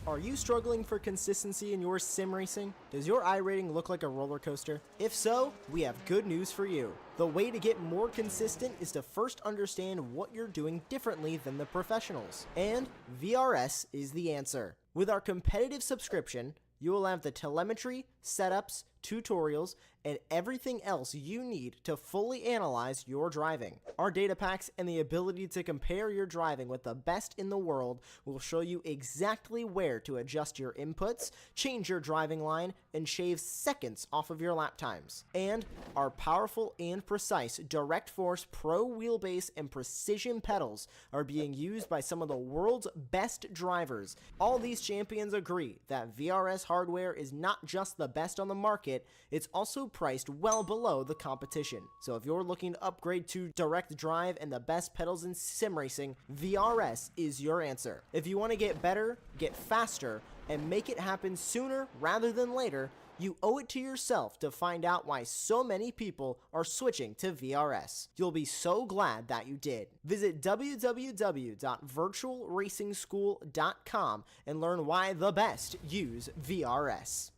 Are you struggling for consistency in your sim racing? Does your iRating look like a roller coaster? If so, we have good news for you. The way to get more consistent is to first understand what you're doing differently than the professionals. And VRS is the answer. With our competitive subscription, you will have the telemetry, setups, tutorials, and everything else you need to fully analyze your driving. Our data packs and the ability to compare your driving with the best in the world will show you exactly where to adjust your inputs, change your driving line, and shave seconds off of your lap times. And our powerful and precise Direct Force Pro wheelbase and precision pedals are being used by some of the world's best drivers. All these champions agree that VRS hardware is not just the best on the market, it's also priced well below the competition. So if you're looking to upgrade to direct drive and the best pedals in sim racing, VRS is your answer. If you want to get better, get faster, and make it happen sooner rather than later, you owe it to yourself to find out why so many people are switching to VRS. You'll be so glad that you did. Visit www.virtualracingschool.com and learn why the best use VRS.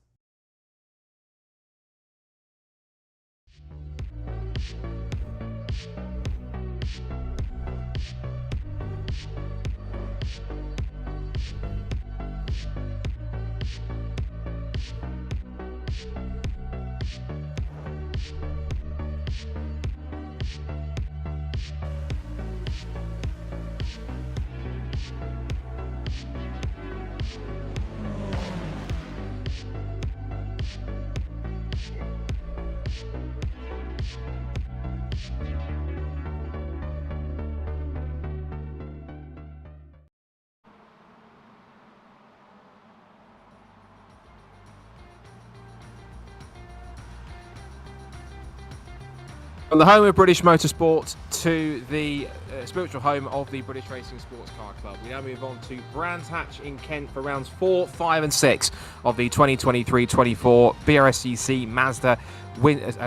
From the home of British Motorsport to the spiritual home of the British Racing Sports Car Club, we now move on to Brands Hatch in Kent for rounds 4, 5 and 6 of the 2023-24 BRSCC Mazda Winter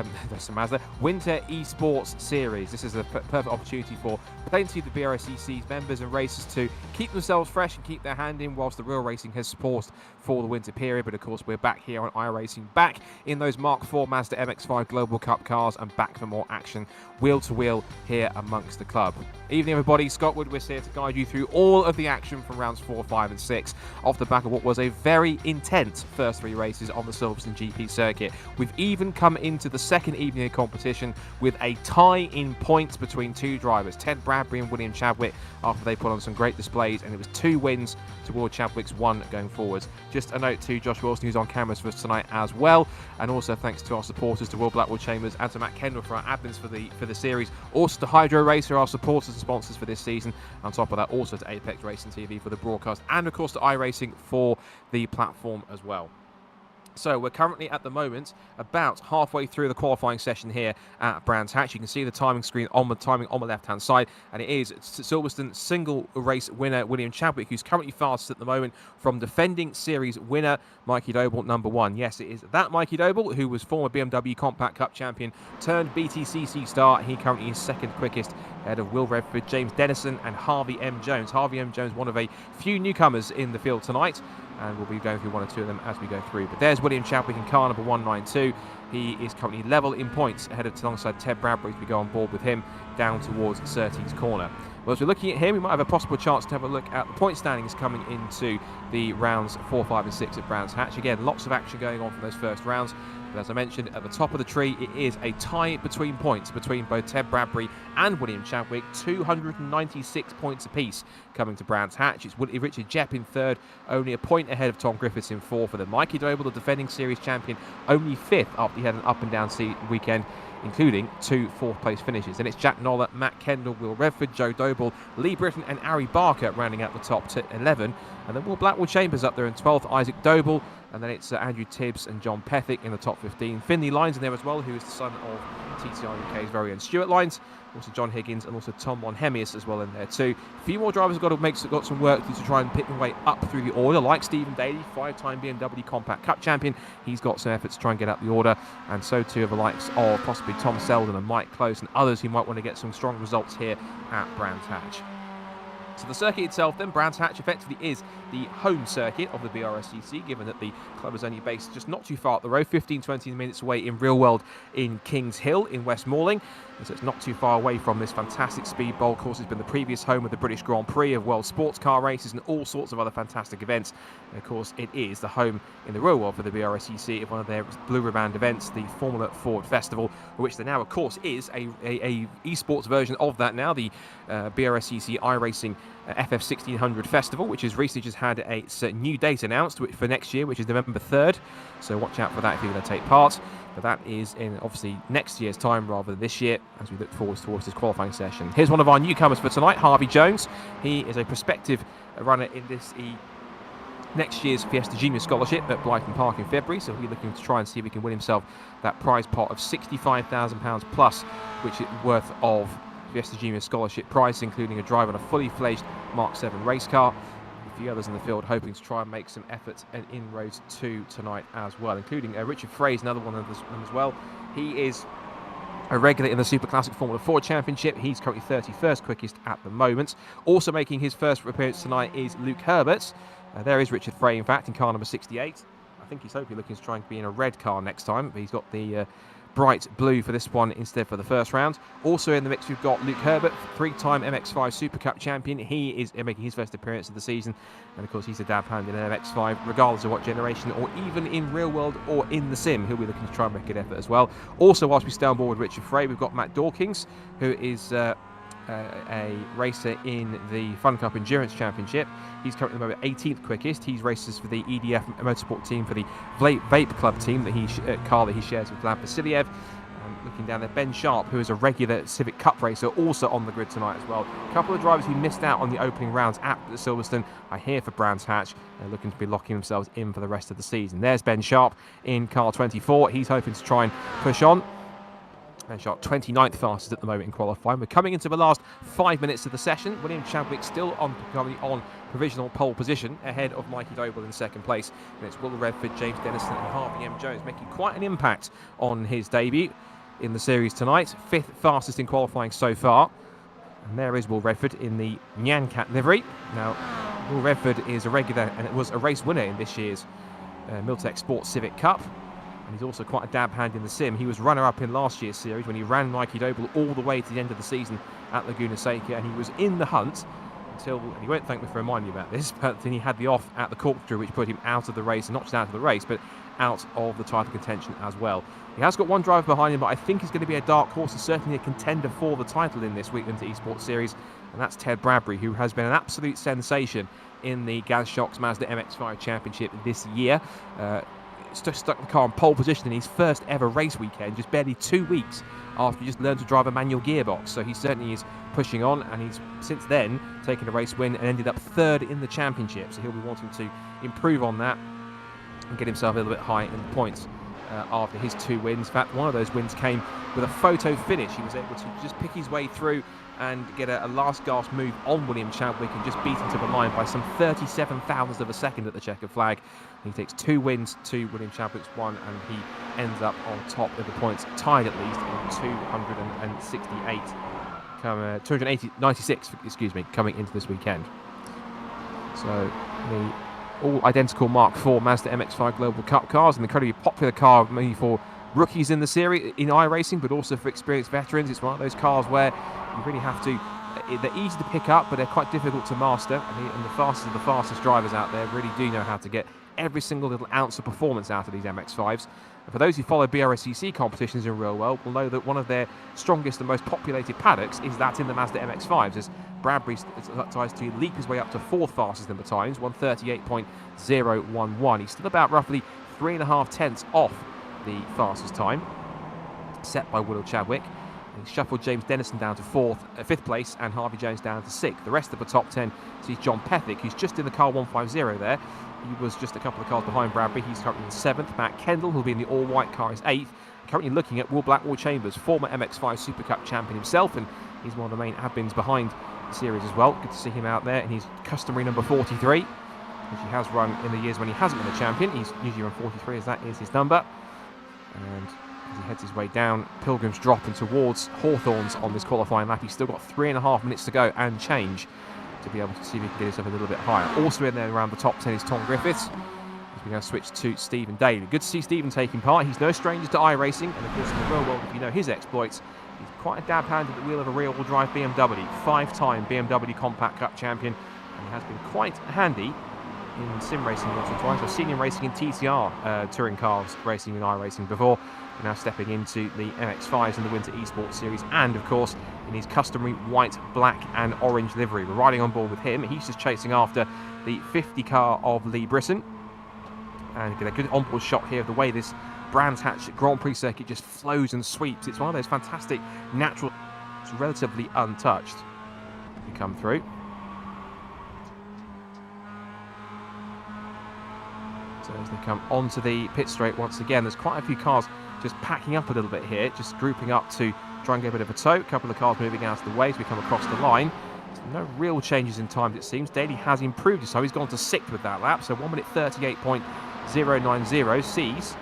eSports Series. This is a perfect opportunity for plenty of the BRSCC's members and racers to keep themselves fresh and keep their hand in whilst the real racing has paused for the winter period. But of course, we're back here on iRacing, back in those Mark IV Mazda MX-5 Global Cup cars and back for more action wheel to wheel here amongst the club. Evening everybody, Scott Woodward here to guide you through all of the action from rounds 4, 5 and 6 off the back of what was a very intense first 3 races on the Silverstone GP circuit. We've even come into the second evening of competition with a tie in points between 2 drivers, Ted Bradbury and William Chadwick, after they put on some great displays, and it was 2 wins toward Chadwick's 1 going forwards. Just a note to Josh Wilson, who's on cameras for us tonight as well, and also thanks to our supporters, to Will Blackwell Chambers and to Matt Kendall for our admins for the series, also to Hydro Racer, our supporters and sponsors for this season. On top of that, also to Apex Racing TV for the broadcast, and of course to iRacing for the platform as well. So we're currently at the moment about halfway through the qualifying session here at Brands Hatch. You can see the timing screen on the left-hand side, and it is Silverstone single race winner William Chadwick, who's currently fastest at the moment from defending series winner Mikey Doble, number 1. Yes, it is that Mikey Doble, who was former BMW Compact Cup champion turned BTCC star. He currently is second quickest ahead of Will Redford, James Dennison and Harvey M. Jones. Harvey M. Jones, one of a few newcomers in the field tonight, and we'll be going through 1 or 2 of them as we go through. But there's William Chadwick in car number 192. He is currently level in points ahead of alongside Ted Bradbury as we go on board with him down towards Surtees Corner. Well, as we're looking at here, we might have a possible chance to have a look at the point standings coming into the rounds 4, 5 and 6 at Brands Hatch. Again, lots of action going on from those first rounds. But as I mentioned, at the top of the tree, it is a tie between points between both Ted Bradbury and William Chadwick. 296 points apiece coming to Brands Hatch. It's Richard Jepp in 3rd, only a point ahead of Tom Griffiths in 4th. For the Mikey Doble, the defending series champion, only 5th after he had an up and down weekend, including 2 4th-place finishes. Then it's Jack Noller, Matt Kendall, Will Redford, Joe Doble, Lee Britton and Ari Barker rounding out the top 11. And then Will Blackwell Chambers up there in 12th, Isaac Doble. And then it's Andrew Tibbs and John Pethick in the top 15. Finley Lyons in there as well, who is the son of TTR UK's very own Stuart Lyons. Also John Higgins and also Tom Monhemius as well in there too. A few more drivers have got some work to try and pick their way up through the order, like Stephen Daly, 5-time BMW Compact Cup champion. He's got some efforts to try and get up the order, and so too are the likes of possibly Tom Selden and Mike Close and others who might want to get some strong results here at Brands Hatch. So the circuit itself then, Brands Hatch, effectively is the home circuit of the BRSCC, given that the club is only based just not too far up the road, 15-20 minutes away in real world in Kings Hill in West Malling. And so it's not too far away from this fantastic speed bowl. Of course, it's been the previous home of the British Grand Prix, of world sports car races and all sorts of other fantastic events. And of course, it is the home in the real world for the BRSCC of one of their Blue Ribbon events, the Formula Ford Festival, which there now, of course, is a eSports version of that now, the BRSCC iRacing FF1600 Festival, which has recently just had a new date announced for next year, which is November 3rd. So watch out for that if you're going to take part. But that is in obviously next year's time rather than this year, as we look forward towards this qualifying session. Here's one of our newcomers for tonight, Harvey Jones. He is a prospective runner in this next year's Fiesta Junior Scholarship at Blyton Park in February, so he'll be looking to try and see if he can win himself that prize pot of £65,000 plus, which is worth of Fiesta Junior Scholarship prize, including a drive on a fully fledged Mark 7 race car. A few others in the field hoping to try and make some efforts and inroads to tonight as well, including Richard Fraze, another one of them as well. He is a regular in the Super Classic Formula 4 Championship. He's currently 31st quickest at the moment. Also making his first appearance tonight is Luke Herbert. There is Richard Frey, in fact, in car number 68. I think he's hopefully looking to try and be in a red car next time, but he's got the bright blue for this one instead for the first round. Also in the mix, we've got Luke Herbert, three-time MX5 Super Cup champion. He is making his first appearance of the season, and of course he's a dab hand in an MX5, regardless of what generation, or even in real world or in the sim. He'll be looking to try and make an effort as well. Also, whilst we stay on board with Richard Frey, we've got Matt Dawkins, who is a racer in the Fun Cup Endurance Championship. He's currently the 18th quickest. He races for the EDF Motorsport team, for the Vape Club team car that he shares with Vlad Vasiliev. Looking down there, Ben Sharp, who is a regular Civic Cup racer, also on the grid tonight as well. A couple of drivers who missed out on the opening rounds at Silverstone are here for Brands Hatch. They're looking to be locking themselves in for the rest of the season. There's Ben Sharp in car 24. He's hoping to try and push on. Ben Sharp 29th fastest at the moment in qualifying. We're coming into the last 5 minutes of the session. William Chadwick still currently on provisional pole position, ahead of Mikey Doble in second place. And it's Will Redford, James Dennison and Harvey M. Jones making quite an impact on his debut in the series tonight. 5th fastest in qualifying so far. And there is Will Redford in the Nyan Cat livery. Now, Will Redford is a regular and it was a race winner in this year's Miltech Sports Civic Cup. And he's also quite a dab hand in the sim. He was runner-up in last year's series when he ran Mikey Doble all the way to the end of the season at Laguna Seca, and he was in the hunt until, and he won't thank me for reminding you about this, but then he had the off at the corkscrew, which put him out of the race, and not just out of the race, but out of the title contention as well. He has got one driver behind him, but I think he's going to be a dark horse and certainly a contender for the title in this Weekend eSports series, and that's Ted Bradbury, who has been an absolute sensation in the Gazshocks Mazda MX-5 Championship this year. Stuck the car on pole position in his first ever race weekend, just barely 2 weeks after he just learned to drive a manual gearbox. So he certainly is pushing on, and he's since then taken a race win and ended up 3rd in the championship. So he'll be wanting to improve on that and get himself a little bit high in the points after his 2 wins. In fact, one of those wins came with a photo finish. He was able to just pick his way through and get a last gasp move on William Chadwick and just beat him to the line by some 37 thousandths of a second at the checkered flag. He takes 2 wins to William Chadwick's 1, and he ends up on top of the points, tied at least on 296, coming into this weekend. So the all identical Mark IV Mazda MX-5 Global Cup cars, an incredibly popular car mainly for rookies in the series in iRacing, but also for experienced veterans. It's one of those cars where you really have to, they're easy to pick up, but they're quite difficult to master, and the fastest of the fastest drivers out there really do know how to get every single little ounce of performance out of these MX-5s. And for those who follow BRSCC competitions in real world will know that one of their strongest and most populated paddocks is that in the Mazda MX-5s, as Bradbury tries to leap his way up to 4th fastest in the times, 1:38.011. He's still about roughly 3.5 tenths off the fastest time, set by Will Chadwick. He's shuffled James Dennison down to 5th place, and Harvey Jones down to 6th. The rest of the top 10 sees John Pethick, who's just in the car 150 there. He was just a couple of cars behind Bradbury. He's currently in 7th. Matt Kendall, who'll be in the all-white car, is 8th. Currently looking at Will Blackwell Chambers, former MX-5 Super Cup champion himself, and he's one of the main admins behind the series as well. Good to see him out there in his customary number 43, which he has run in the years when he hasn't been a champion. He's usually run 43, as that is his number. And as he heads his way down Pilgrim's Drop and towards Hawthorns on this qualifying lap, he's still got 3.5 minutes to go and change to be able to see if he can get himself a little bit higher. Also in there around the top 10 is Tom Griffiths. As we now switch to Stephen Daly. Good to see Stephen taking part. He's no stranger to iRacing, and of course in the real world, if you know his exploits, he's quite a dab hand at the wheel of a rear-wheel drive BMW. 5-time BMW Compact Cup champion, and he has been quite handy in sim racing once or twice. I've seen him racing in TCR touring cars, racing in iRacing before. Now stepping into the MX-5s in the Winter eSports Series, and of course in his customary white, black and orange livery. We're riding on board with him. He's just chasing after the 50 car of Lee Britton, and get a good onboard shot here of the way this Brands Hatch Grand Prix circuit just flows and sweeps. It's one of those fantastic natural, it's relatively untouched. We come through. So as they come onto the pit straight once again, there's quite a few cars just packing up a little bit here, just grouping up to try and get a bit of a tow. A couple of cars moving out of the way as we come across the line. So no real changes in times, it seems. Daly has improved his time. He's gone to 6th with that lap, so 1 minute 38.090 sees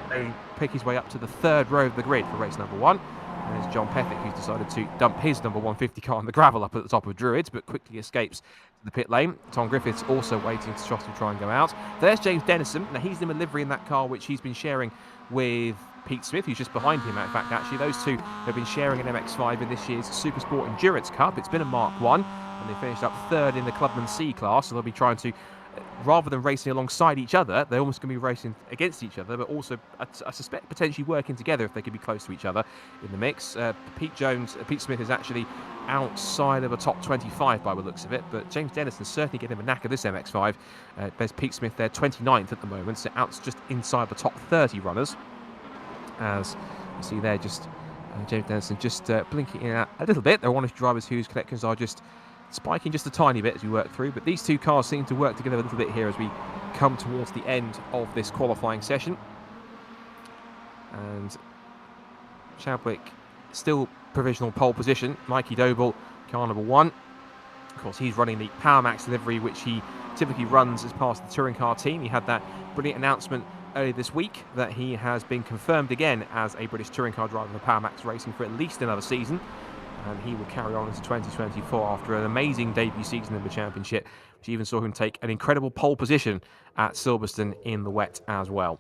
Daly pick his way up to the 3rd row of the grid for race number 1. And there's John Pethick, who's decided to dump his number 150 car on the gravel up at the top of Druids, but quickly escapes the pit lane. Tom Griffiths also waiting to try and go out. There's James Dennison. Now he's in a livery in that car which he's been sharing with Pete Smith, who's just behind him. In fact, actually, those two have been sharing an MX-5 in this year's Supersport Endurance Cup. It's been a Mark 1, and they finished up 3rd in the Clubman C class, so they'll be trying to, rather than racing alongside each other, they're almost going to be racing against each other, but also, I suspect, potentially working together if they could be close to each other in the mix. Pete Smith is actually outside of a top 25 by the looks of it, but James Dennison certainly getting him a knack of this MX-5. There's Pete Smith there, 29th at the moment, so out just inside the top 30 runners. As you see there, just James Dennison just blinking in and out a little bit. There are one or two drivers whose connections are just spiking just a tiny bit as we work through, but these two cars seem to work together a little bit here as we come towards the end of this qualifying session. And Chadwick still provisional pole position. Mikey Doble, car number 1. Of course, he's running the Power Max livery, which he typically runs as part of the touring car team. He had that brilliant announcement earlier this week that he has been confirmed again as a British touring car driver for Power Max Racing for at least another season, and he will carry on into 2024 after an amazing debut season in the championship, which even saw him take an incredible pole position at Silverstone in the wet as well.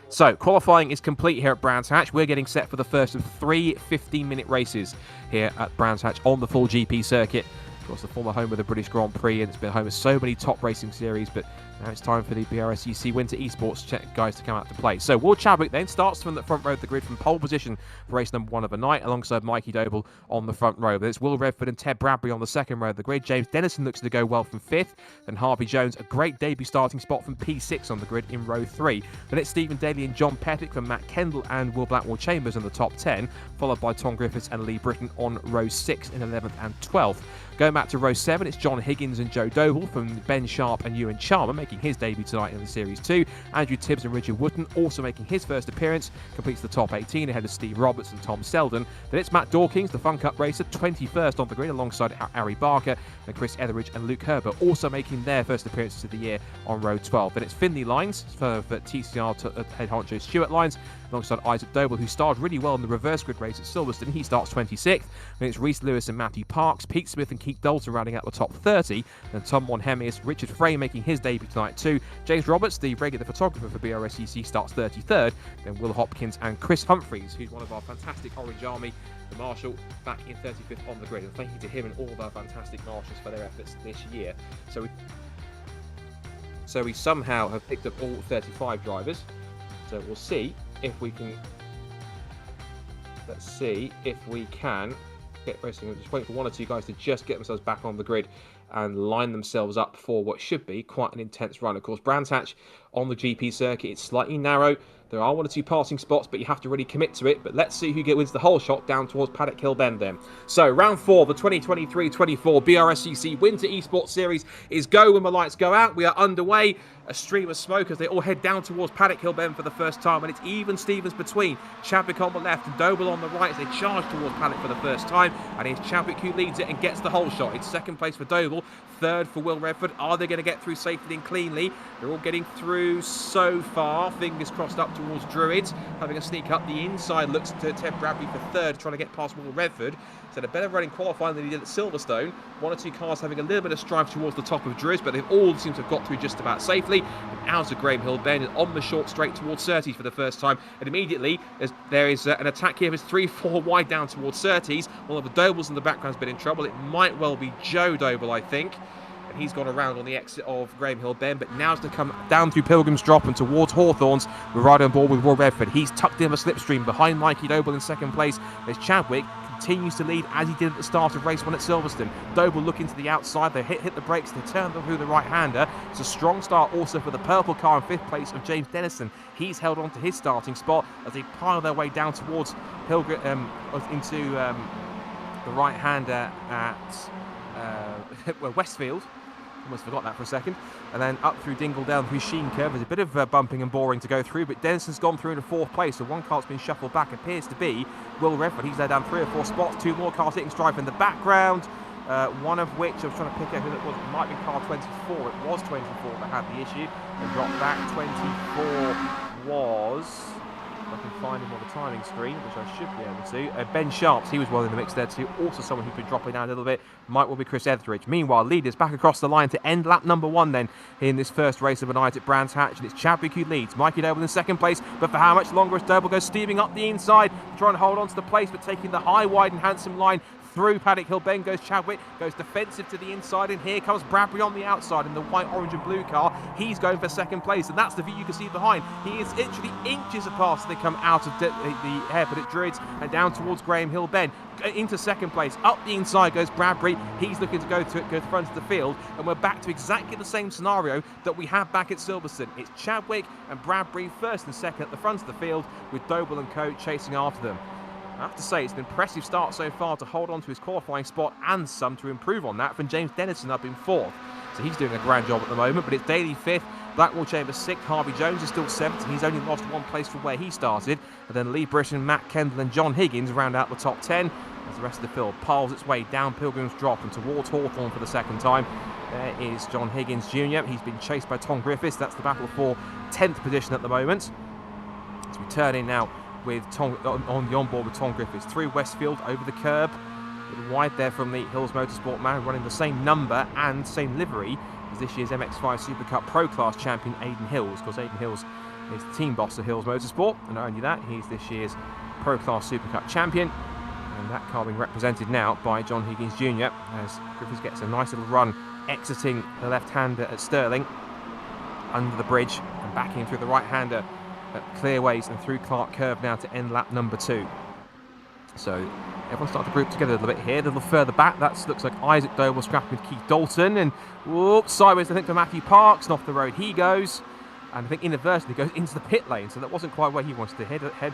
So, qualifying is complete here at Brands Hatch. We're getting set for the first of 3 15-minute races here at Brands Hatch on the full GP circuit. Of course, the former home of the British Grand Prix, and it's been home of so many top racing series, but now it's time for the BRSCC Winter eSports guys to come out to play. So Will Chadwick then starts from the front row of the grid from pole position for race number 1 of the night, alongside Mikey Doble on the front row. There's Will Redford and Ted Bradbury on the second row of the grid. James Dennison looks to go well from 5th. Then Harvey Jones, a great debut starting spot from P6 on the grid in row 3. Then it's Stephen Daly and John Pettick from Matt Kendall and Will Blackwell Chambers in the top 10, followed by Tom Griffiths and Lee Britton on row 6 in 11th and 12th. Going back to row 7, it's John Higgins and Joe Doble from Ben Sharp and Ewan Charmer making his debut tonight in the Series 2. Andrew Tibbs and Richard Wooten also making his first appearance, completes the top 18 ahead of Steve Roberts and Tom Selden. Then it's Matt Dawkins, the Fun Cup racer, 21st on the grid alongside Ari Barker and Chris Etheridge and Luke Herbert, also making their first appearances of the year on row 12. Then it's Finley Lines for TCR head honcho Stuart Lines alongside Isaac Doble, who starred really well in the reverse grid race at Silverstone. He starts 26th. Then it's Reese Lewis and Matthew Parks, Pete Smith and Keith Dalton rounding out the top 30. Then Tom Monhemius, Richard Frey making his debut tonight too. James Roberts, the regular photographer for BRSCC, starts 33rd. Then Will Hopkins and Chris Humphreys, who's one of our fantastic Orange Army, the Marshal, back in 35th on the grid. And thank you to him and all of our fantastic Marshals for their efforts this year. So we somehow have picked up all 35 drivers. So we'll see if we can. Let's see if we can get racing. I'm just waiting for one or two guys to just get themselves back on the grid and line themselves up for what should be quite an intense run. Of course, Brands Hatch on the GP circuit, it's slightly narrow. There are one or two passing spots, but you have to really commit to it. But let's see who wins the whole shot down towards Paddock Hill Bend then. So round 4, the 2023-24 BRSCC Winter Esports Series is go when the lights go out. We are underway. A stream of smoke as they all head down towards Paddock Hill Bend for the first time, and it's even Stevens between Chadwick on the left and Doble on the right as they charge towards Paddock for the first time, and it's Chadwick who leads it and gets the whole shot. It's second place for Doble, third for Will Redford. Are they going to get through safely and cleanly? They're all getting through so far. Fingers crossed up towards towards Druids, having a sneak up the inside, looks to Ted Bradbury for third, trying to get past Will Redford. He's had a better running qualifying than he did at Silverstone. One or two cars having a little bit of strife towards the top of Druids, but they've all seemed to have got through just about safely. And out of Graham Hill Bend and on the short straight towards Surtees for the first time. And immediately, there is an attack here. It's 3-4 wide down towards Surtees. One of the Dobles in the background has been in trouble. It might well be Joe Doble, I think. And he's gone around on the exit of Graham Hill Bend, but now's to come down through Pilgrim's Drop and towards Hawthorns. We're right on board with Will Redford. He's tucked in a slipstream behind Mikey Doble in second place. There's Chadwick. Continues to lead as he did at the start of race 1 at Silverstone. Doble looking to the outside. They hit the brakes. They turn through the right-hander. It's a strong start also for the purple car in 5th place of James Dennison. He's held on to his starting spot as they pile their way down towards into the right-hander at Westfield. Almost forgot that for a second. And then up through Dingle down through Sheen Curve. There's a bit of bumping and boring to go through, but Denison's gone through into 4th place, so one car's been shuffled back. Appears to be Will Redford. He's there down 3 or 4 spots. 2 more cars hitting strife in the background. One of which I was trying to pick out who it was. It might be car 24. It was 24 that had the issue. And dropped back. 24 was... I can find him on the timing screen, which I should be able to. Ben Sharps, he was well in the mix there too. Also someone who's been dropping down a little bit. Might well be Chris Etheridge. Meanwhile, leaders back across the line to end lap number 1 then in this first race of the night at Brands Hatch. And it's Chadwick who leads. Mikey Doble in second place, but for how much longer as Doble goes steaming up the inside, trying to hold on to the place, but taking the high, wide and handsome line through Paddock Hill Bend goes Chadwick, goes defensive to the inside, and here comes Bradbury on the outside in the white, orange and blue car. He's going for second place, and that's the view you can see behind. He is literally inches apart as they come out of the hairpin at Druids and down towards Graham Hill Bend. Into second place, up the inside goes Bradbury. He's looking to go to the front of the field, and we're back to exactly the same scenario that we had back at Silverstone. It's Chadwick and Bradbury first and second at the front of the field, with Doble and co chasing after them. I have to say, it's an impressive start so far to hold on to his qualifying spot and some to improve on that from James Dennison up in 4th. So he's doing a grand job at the moment, but it's Daly 5th, Blackwall Chambers 6th, Harvey Jones is still 7th, and he's only lost 1 place from where he started. And then Lee Britton, Matt Kendall and John Higgins round out the top 10 as the rest of the field piles its way down Pilgrim's Drop and towards Hawthorn for the second time. There is John Higgins Jr. He's been chased by Tom Griffiths. That's the battle for 10th position at the moment. As we turn in now with Tom on the onboard with Tom Griffiths through Westfield over the curb, a little wide there from the Hills Motorsport man, running the same number and same livery as this year's MX5 Super Cup Pro Class champion Aidan Hills, because Aidan Hills is the team boss of Hills Motorsport, and not only that, he's this year's Pro Class Super Cup champion, and that car being represented now by John Higgins Jr. as Griffiths gets a nice little run exiting the left-hander at Stirling under the bridge and back in through the right-hander at Clearways and through Clark Curve now to end lap number 2. So everyone's starting to group together a little bit here. A little further back, that looks like Isaac Doble scrapping with Keith Dalton, and whoops, sideways I think for Matthew Parks, and off the road he goes, and I think inadvertently goes into the pit lane, so that wasn't quite where he wanted to head.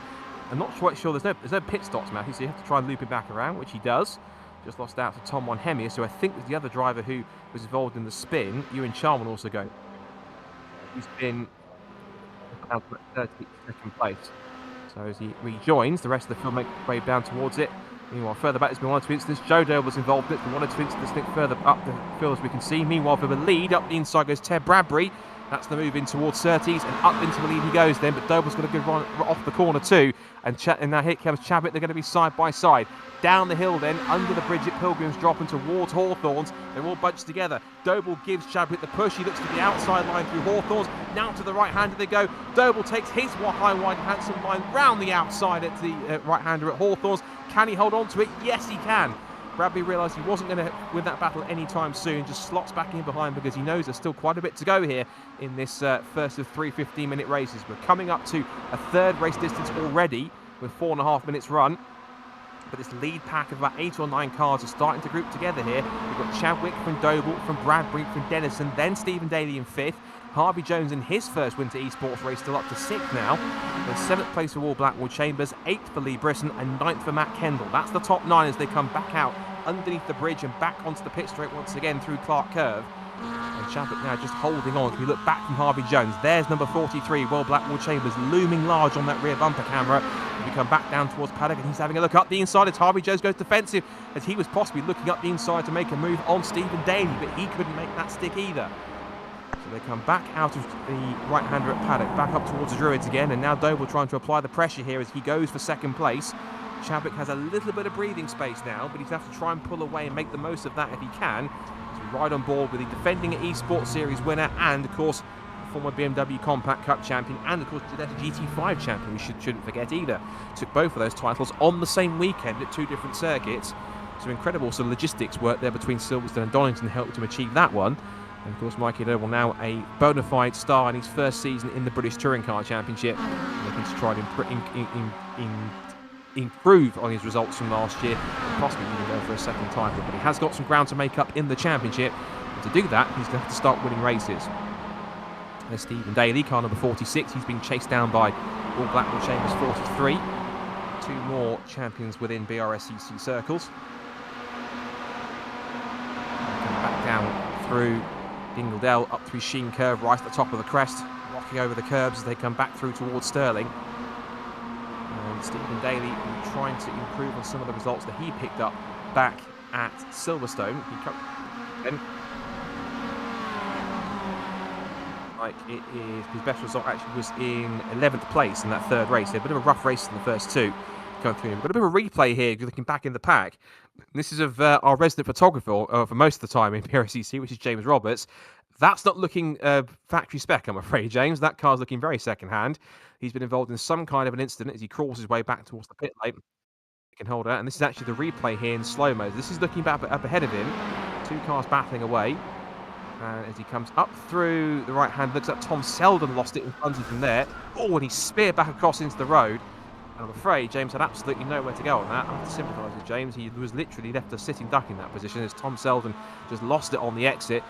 I'm not quite sure, there's no pit stops, Matthew, so you have to try and loop him back around, which he does. Just lost out to Tom Monhemius, who I think was the other driver who was involved in the spin. Ewan Charman also going. He's been down to 32nd place. So as he rejoins, the rest of the field make their way down towards it. Meanwhile, further back, there's been 1 or 2 incidents. Joe Dale was involved in it. There's been 1 or 2 incidents. Think further up the field as we can see. Meanwhile, for the lead, up the inside goes Ted Bradbury. That's the move in towards Surtees, and up into the lead he goes then, but Doble's got a good run off the corner too, and now here comes Chadwick. They're going to be side by side. Down the hill then, under the bridge at Pilgrim's Drop and towards Hawthorns. They're all bunched together. Doble gives Chadwick the push. He looks to the outside line through Hawthorns. Now to the right-hander they go. Doble takes his high, wide, and handsome line round the outside at the right-hander at Hawthorns. Can he hold on to it? Yes, he can. Bradbury realised he wasn't going to win that battle anytime soon, just slots back in behind because he knows there's still quite a bit to go here in this first of 3 15-minute races. We're coming up to a third race distance already with 4.5 minutes run. But this lead pack of about 8 or 9 cars are starting to group together here. We've got Chadwick from Doble, from Bradbury, from Dennison, then Stephen Daly in 5th. Harvey Jones in his first Winter eSports race still up to 6th now. Then 7th place for all Blackwall Chambers, 8th for Lee Britton and 9th for Matt Kendall. That's the top 9 as they come back out underneath the bridge and back onto the pit straight once again through Clark Curve. And Chadwick now just holding on. If we look back from Harvey Jones, there's number 43, Will Blackwall Chambers, looming large on that rear bumper camera. If we come back down towards Paddock and he's having a look up the inside as Harvey Jones goes defensive, as he was possibly looking up the inside to make a move on Stephen Daly, but he couldn't make that stick either. So So they come back out of the right-hander at paddock, back up towards the Druids again, and now Doble trying to apply the pressure here as he goes for second place. Chadwick has a little bit of breathing space now, but he's have to try and pull away and make the most of that if he can. So we ride on board with the defending eSports Series winner and, of course, former BMW Compact Cup champion and, of course, the GT5 champion, we shouldn't forget either. Took both of those titles on the same weekend at 2 different circuits. So incredible sort of logistics work there between Silverstone and Donington helped him achieve that one. And of course, Mikey Doble now a bona fide star in his first season in the British Touring Car Championship, looking to try and improve on his results from last year, and possibly even go for a second title. But he has got some ground to make up in the championship, and to do that, he's going to have to start winning races. There's Stephen Daly, car number 46. He's being chased down by All Blackpool Chambers 43. 2 more champions within BRSCC circles. Coming back down through Dingledale, up through Sheen Curve, right at the top of the crest, rocking over the curbs as they come back through towards Stirling. And Stephen Daly trying to improve on some of the results that he picked up back at Silverstone. Like it is, his best result actually was in 11th place in that 3rd race. A bit of a rough race in the first 2 going through. We've got a bit of a replay here looking back in the pack. This is of our resident photographer for most of the time in BRSCC, which is James Roberts. That's not looking factory spec, I'm afraid, James. That car's looking very second-hand. He's been involved in some kind of an incident as he crawls his way back towards the pit lane. He can hold out, and this is actually the replay here in slow-mo. This is looking back up ahead of him. 2 cars battling away. And as he comes up through the right hand, looks up, Tom Selden lost it in front of him there. Oh, and he speared back across into the road. And I'm afraid James had absolutely nowhere to go on that. I have to sympathise with James. He was literally left a sitting duck in that position as Tom Selden just lost it on the exit.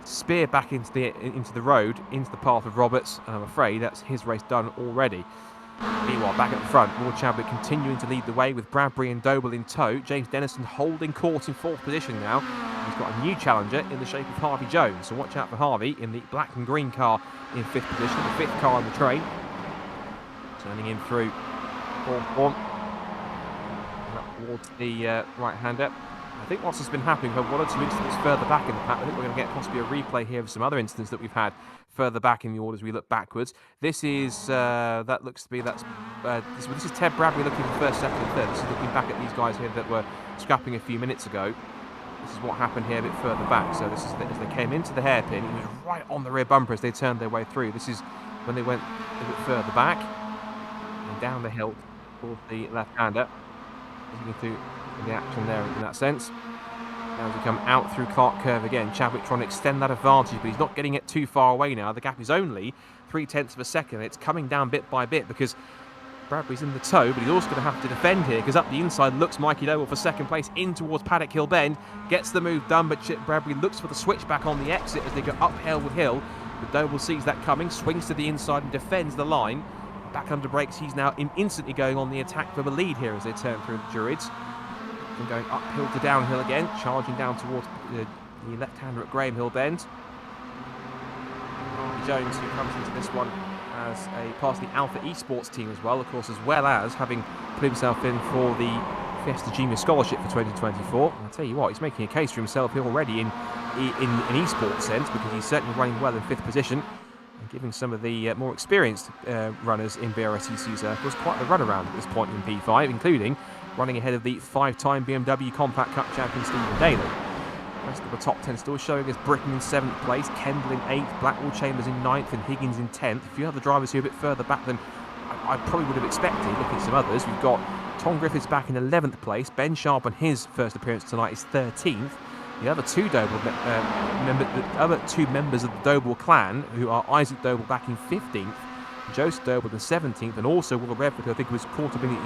Spear back into the road, into the path of Roberts, and I'm afraid that's his race done already. Meanwhile, back at the front, Lord Chadwick continuing to lead the way with Bradbury and Doble in tow. James Dennison holding court in 4th position now. He's got a new challenger in the shape of Harvey Jones, so watch out for Harvey in the black and green car in 5th position, the 5th car on the train. Turning in through Hawthorne, up towards the right-hander. I think what's been happening for 1 or 2 incidents further back in the pack. I think we're going to get possibly a replay here of some other incidents that we've had further back in the order as we look backwards. This is that looks to be this is Ted Bradbury looking for 1st, 2nd, and 3rd. This is looking back at these guys here that were scrapping a few minutes ago. This is what happened here a bit further back. So this is as they came into the hairpin. He was right on the rear bumper as they turned their way through. This is when they went a bit further back and down the hill towards the left-hander. Looking through the action there in that sense. Now as we come out through Clark Curve again, Chadwick trying to extend that advantage, but he's not getting it too far away now. The gap is only 0.3 of a second. It's coming down bit by bit because Bradbury's in the tow, but he's also going to have to defend here because up the inside looks Mikey Doble for 2nd place in towards Paddock Hill Bend. Gets the move done, but Bradbury looks for the switchback on the exit as they go up Halewood Hill. But Doble sees that coming, swings to the inside and defends the line. Back under brakes, he's now instantly going on the attack for the lead here as they turn through the Druids. And going uphill to downhill again, charging down towards the left-hander at Graham Hill Bend. Harvey Jones, who comes into this one as a part of the Alpha eSports team as well, of course, as well as having put himself in for the Fiesta Junior Scholarship for 2024. And I'll tell you what, he's making a case for himself here already in an eSports sense because he's certainly running well in 5th position. Giving some of the more experienced runners in BRSCC circles quite the runaround at this point in P5, including running ahead of the 5-time BMW Compact Cup champion Stephen Daly. The rest of the top 10 still showing us Britain in 7th place, Kendall in 8th, Blackwell Chambers in 9th, and Higgins in 10th. A few other drivers here a bit further back than I probably would have expected, looking at some others. We've got Tom Griffiths back in 11th place, Ben Sharp on his first appearance tonight is 13th. The other two members of the Doble clan, who are Isaac Doble back in 15th, Joseph Doble in 17th, and also Will Redford, who I think was caught up in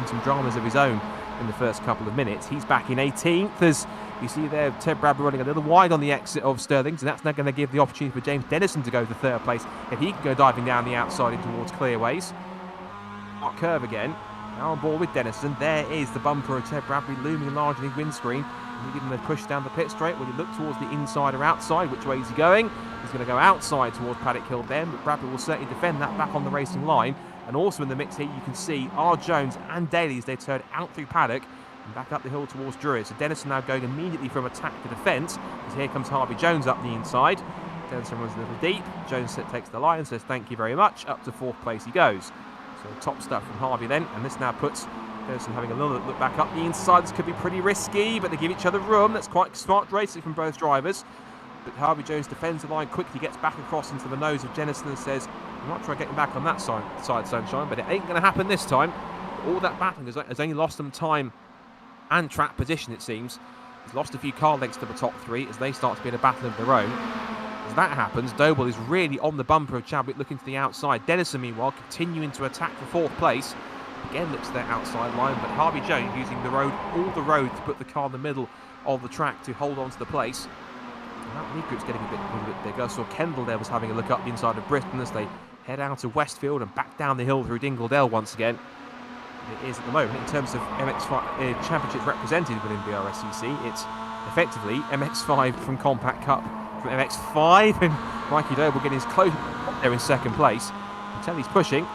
some dramas of his own in the first couple of minutes. He's back in 18th. As you see there, Ted Bradbury running a little wide on the exit of Stirling's, and that's now going to give the opportunity for James Dennison to go to 3rd place if he can go diving down the outside in towards Clearways. Mark Curve again, now on board with Dennison. There is the bumper of Ted Bradbury looming large in his windscreen. He give him a push down the pit straight. Will he look towards the inside or outside? Which way is he going? He's going to go outside towards Paddock Hill Bend, but Bradbury will certainly defend that back on the racing line. And also in the mix here, you can see R. Jones and Daly as they turn out through Paddock and back up the hill towards Druid. So Dennison now going immediately from attack to defence, as here comes Harvey Jones up the inside. Dennison runs a little deep. Jones takes the line and says thank you very much. Up to 4th place he goes. So top stuff from Harvey then, and this now puts Dennison having a little look back up the inside. This could be pretty risky, but they give each other room. That's quite smart racing from both drivers. But Harvey Jones defends the line quickly, gets back across into the nose of Dennison and says, I'm not trying to get him back on that side, Sunshine, but it ain't going to happen this time. All that battling has only lost them time and track position, it seems. He's lost a few car lengths to the top 3 as they start to be in a battle of their own. As that happens, Doble is really on the bumper of Chadwick, looking to the outside. Dennison, meanwhile, continuing to attack for 4th place. Again, looks to their outside line, but Harvey Jones using the road, all the road, to put the car in the middle of the track to hold on to the place. And that lead group's getting a little bit bigger. So Kendall there was having a look up the inside of Britain as they head out to Westfield and back down the hill through Dingledale once again. It is at the moment, in terms of MX5 championships represented within BRSCC, it's effectively MX5 from Compact Cup from MX5, and Mikey Doble getting his close there in 2nd place. You can tell he's pushing.